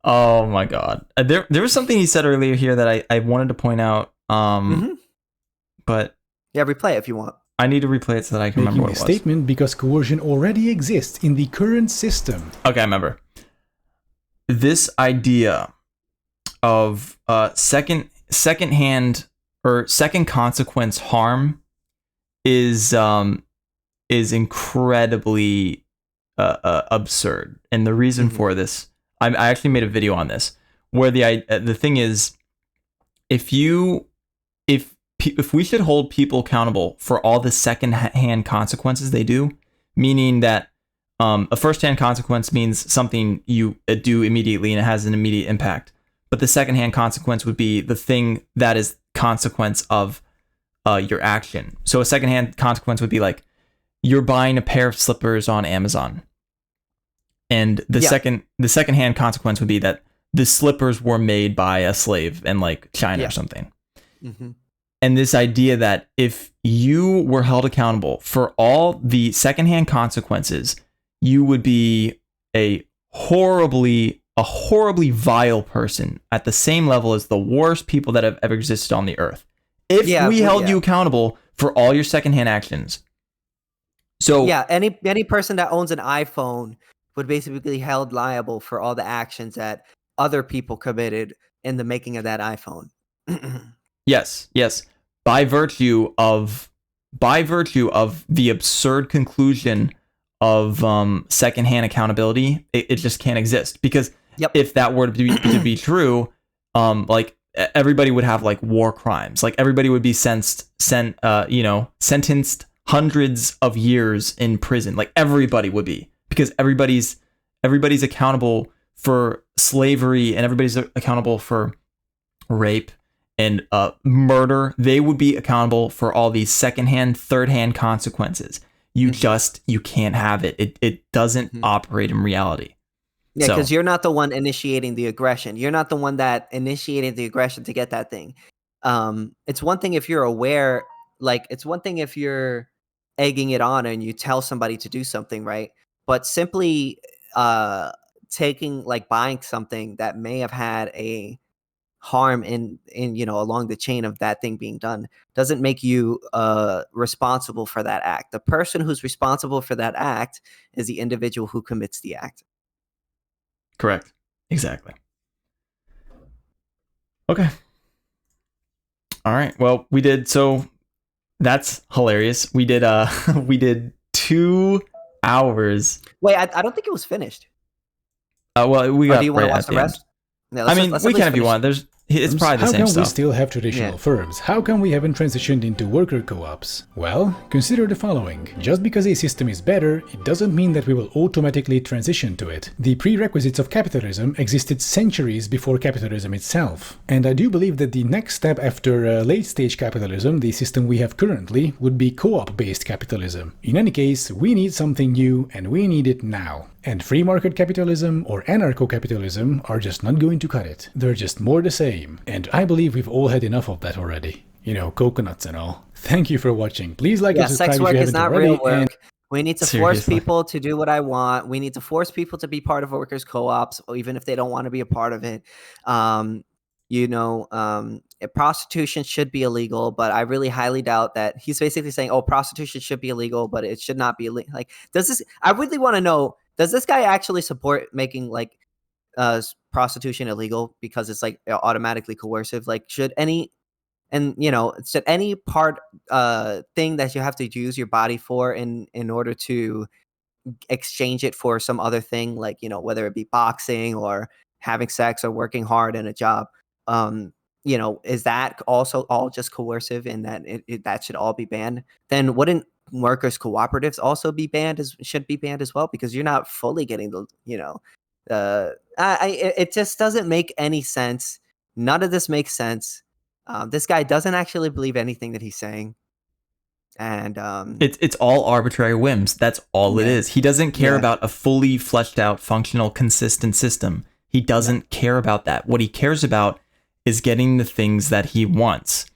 Oh my god. There was something he said earlier here that I wanted to point out. But yeah, replay it if you want. I need to replay it so that I can remember what it was. Statement because coercion already exists in the current system. Okay, I remember. This idea of second-hand or second consequence harm is incredibly absurd, and the reason for this, I actually made a video on this, where the thing is, if we should hold people accountable for all the second-hand consequences they do, meaning that a first-hand consequence means something you do immediately and it has an immediate impact, but the second-hand consequence would be the thing that is consequence of your action. So a second-hand consequence would be like, you're buying a pair of slippers on Amazon, and the second-hand consequence would be that the slippers were made by a slave in like China or something. Mm-hmm. And this idea that if you were held accountable for all the secondhand consequences, you would be a horribly vile person at the same level as the worst people that have ever existed on the earth. If we held you accountable for all your secondhand actions. So yeah, any person that owns an iPhone would basically be held liable for all the actions that other people committed in the making of that iPhone. Yes. By virtue of the absurd conclusion of secondhand accountability, it just can't exist. Because if that were to be true, like everybody would have like war crimes. Like everybody would be sentenced hundreds of years in prison. Like everybody would be, because everybody's accountable for slavery and everybody's accountable for rape and murder. They would be accountable for all these secondhand, thirdhand consequences. You can't have it. It doesn't operate in reality. Yeah, because you're not the one initiating the aggression. You're not the one that initiated the aggression to get that thing. It's one thing if you're aware, like it's one thing if you're egging it on and you tell somebody to do something, right? But simply buying something that may have had a harm in along the chain of that thing being done doesn't make you responsible for that act. The person who's responsible for that act is the individual who commits the act. Correct. Exactly. Okay. All right. Well, we did. So that's hilarious. We did 2 hours. Wait, I don't think it was finished. Well, we got. Do you want to watch the rest? Yeah, I mean, we can if you want. It's probably the same stuff. How can we still have traditional firms? How come we haven't transitioned into worker co-ops? Well, consider the following. Just because a system is better, it doesn't mean that we will automatically transition to it. The prerequisites of capitalism existed centuries before capitalism itself. And I do believe that the next step after late-stage capitalism, the system we have currently, would be co-op-based capitalism. In any case, we need something new, and we need it now. And free market capitalism or anarcho-capitalism are just not going to cut it. They're just more the same. And I believe we've all had enough of that already. Coconuts and all. Thank you for watching. Please like and subscribe if you haven't already. Sex work is not real work. We need to force people to do what I want. We need to force people to be part of workers' co-ops, even if they don't want to be a part of it. prostitution should be illegal, but I really highly doubt that. He's basically saying, oh, prostitution should be illegal, but it should not be illegal. Like, I really want to know, does this guy actually support making like prostitution illegal because it's like automatically coercive? Like, should any part thing that you have to use your body for in order to exchange it for some other thing, like, whether it be boxing or having sex or working hard in a job, is that also all just coercive, and that that should all be banned? Then wouldn't workers cooperatives also be banned should be banned as well, because you're not fully getting it just doesn't make any sense. None of this makes sense. This guy doesn't actually believe anything that he's saying. And it's all arbitrary whims. That's all it is. He doesn't care about a fully fleshed out, functional, consistent system. He doesn't care about that. What he cares about is getting the things that he wants.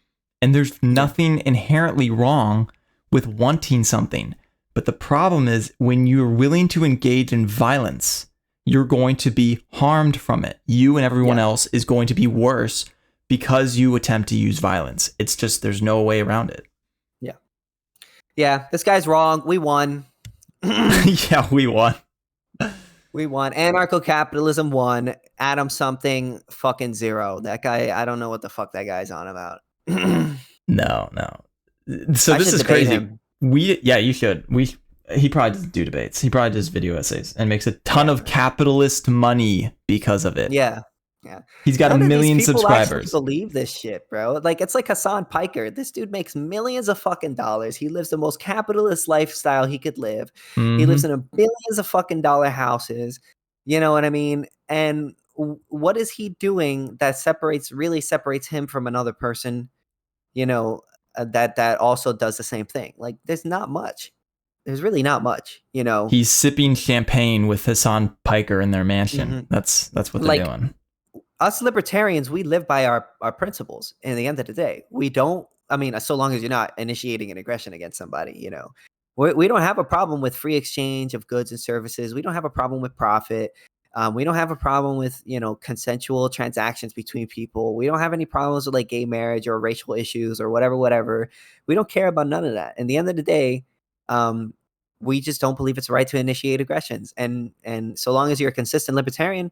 And there's nothing inherently wrong with wanting something. But the problem is, when you're willing to engage in violence, you're going to be harmed from it. You and everyone else is going to be worse because you attempt to use violence. It's just, there's no way around it. Yeah, this guy's wrong. We won. Yeah, we won. We won. Anarcho-capitalism won. Adam something fucking zero. That guy, I don't know what the fuck that guy's on about. No. So this is crazy. Him. You should. He probably doesn't do debates. He probably does video essays and makes a ton of capitalist money because of it. Yeah. He's got 1 million subscribers. Believe this shit, bro. Like, it's like Hassan Piker. This dude makes millions of fucking dollars. He lives the most capitalist lifestyle he could live. Mm-hmm. He lives in billions of fucking dollar houses. You know what I mean? And what is he doing that really separates him from another person? That also does the same thing. Like, there's not much. There's really not much. He's sipping champagne with Hassan Piker in their mansion. Mm-hmm. That's what they're doing. Us libertarians, we live by our principles. In the end of the day, we don't. I mean, so long as you're not initiating an aggression against somebody, we don't have a problem with free exchange of goods and services. We don't have a problem with profit. We don't have a problem with consensual transactions between people. We don't have any problems with like gay marriage or racial issues or whatever. We don't care about none of that. In the end of the day, we just don't believe it's right to initiate aggressions. And so long as you're a consistent libertarian.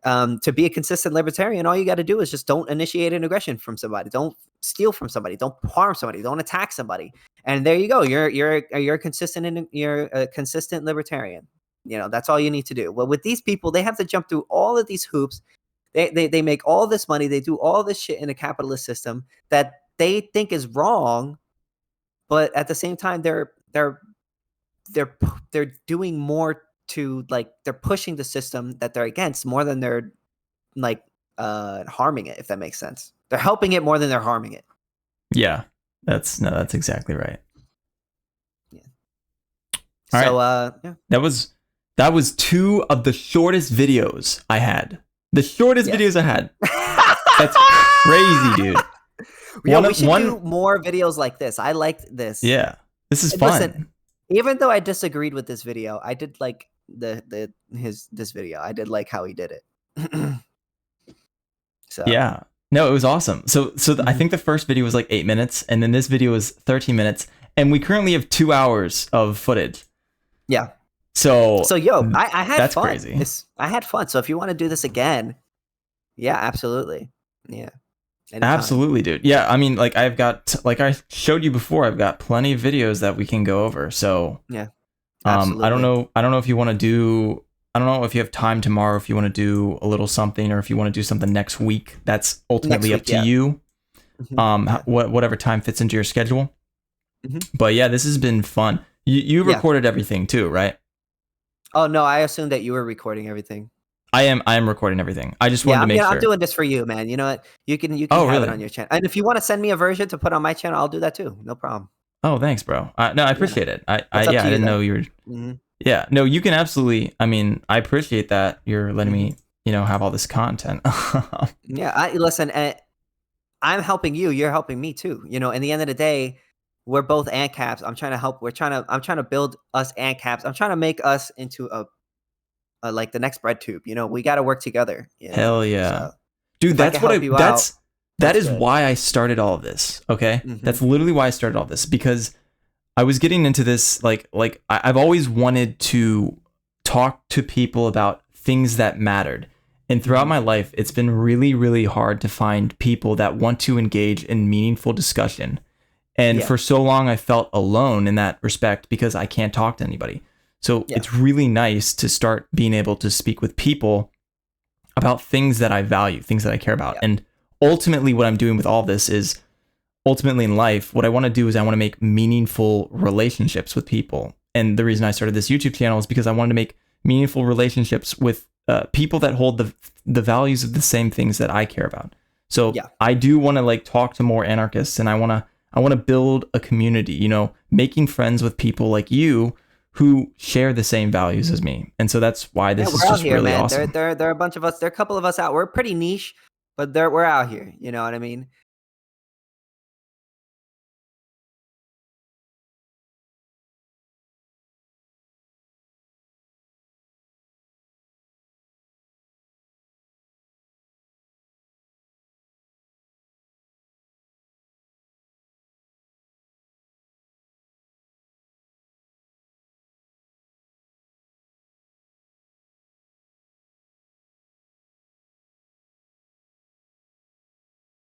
To be a consistent libertarian, all you got to do is just don't initiate an aggression from somebody. Don't steal from somebody. Don't harm somebody. Don't attack somebody. And there you go. You're consistent and you're a consistent libertarian. That's all you need to do. Well, with these people, they have to jump through all of these hoops. They make all this money. They do all this shit in a capitalist system that they think is wrong, but at the same time, they're doing more to, like, they're pushing the system that they're against more than they're like harming it, if that makes sense. They're helping it more than they're harming it. Yeah, that's exactly right. Yeah. All right. That was 2 of the shortest videos I had. The shortest videos I had. That's crazy, dude. Yeah, we should do more videos like this. I liked this. Yeah, this is fun. Listen, even though I disagreed with this video, I did like this video. I did like how he did it. So yeah, no, it was awesome. So I think the first video was like 8 minutes, and then this video was 13 minutes, and we currently have 2 hours of footage. Yeah. So yo, I had that's fun. Crazy. I had fun. So if you want to do this again, yeah, absolutely. Yeah. Anytime. Absolutely, dude. Yeah, I mean, like, I've got, like I showed you before, I've got plenty of videos that we can go over. So yeah. I don't know if you want to do, I don't know if you have time tomorrow, if you want to do a little something, or if you want to do something next week. That's ultimately up to you. Mm-hmm. Whatever time fits into your schedule. Mm-hmm. But yeah, this has been fun. You recorded everything too, right? Oh no, I assumed that you were recording everything. I am recording everything. I just wanted to make sure. I'm doing this for you, man. You know what? You can have it on your channel. And if you want to send me a version to put on my channel, I'll do that too. No problem. Oh, thanks, bro. No, I appreciate it. I didn't know you were. Mm-hmm. Yeah, no, you can absolutely. I mean, I appreciate that you're letting me, have all this content. Yeah, listen. I'm helping you. You're helping me too. In the end of the day, we're both ANCAPs. I'm trying to help. I'm trying to build us ANCAPs. I'm trying to make us into like the next bread tube. We got to work together. Hell yeah. So. Dude, that is good. why I started all of this. Okay. Mhm. That's literally why I started all this, because I was getting into this, like I've always wanted to talk to people about things that mattered. And throughout my life, it's been really, really hard to find people that want to engage in meaningful discussion. And for so long, I felt alone in that respect because I can't talk to anybody. So it's really nice to start being able to speak with people about things that I value, things that I care about. And ultimately, what I'm doing with all this is, ultimately in life, what I want to do is I want to make meaningful relationships with people. And the reason I started this YouTube channel is because I wanted to make meaningful relationships with people that hold the values of the same things that I care about. So I do want to like talk to more anarchists, and I want to build a community, you know, making friends with people like you who share the same values as me. And so that's why this is just really awesome. There are a bunch of us. There are a couple of us out. We're pretty niche, but we're out here. You know what I mean?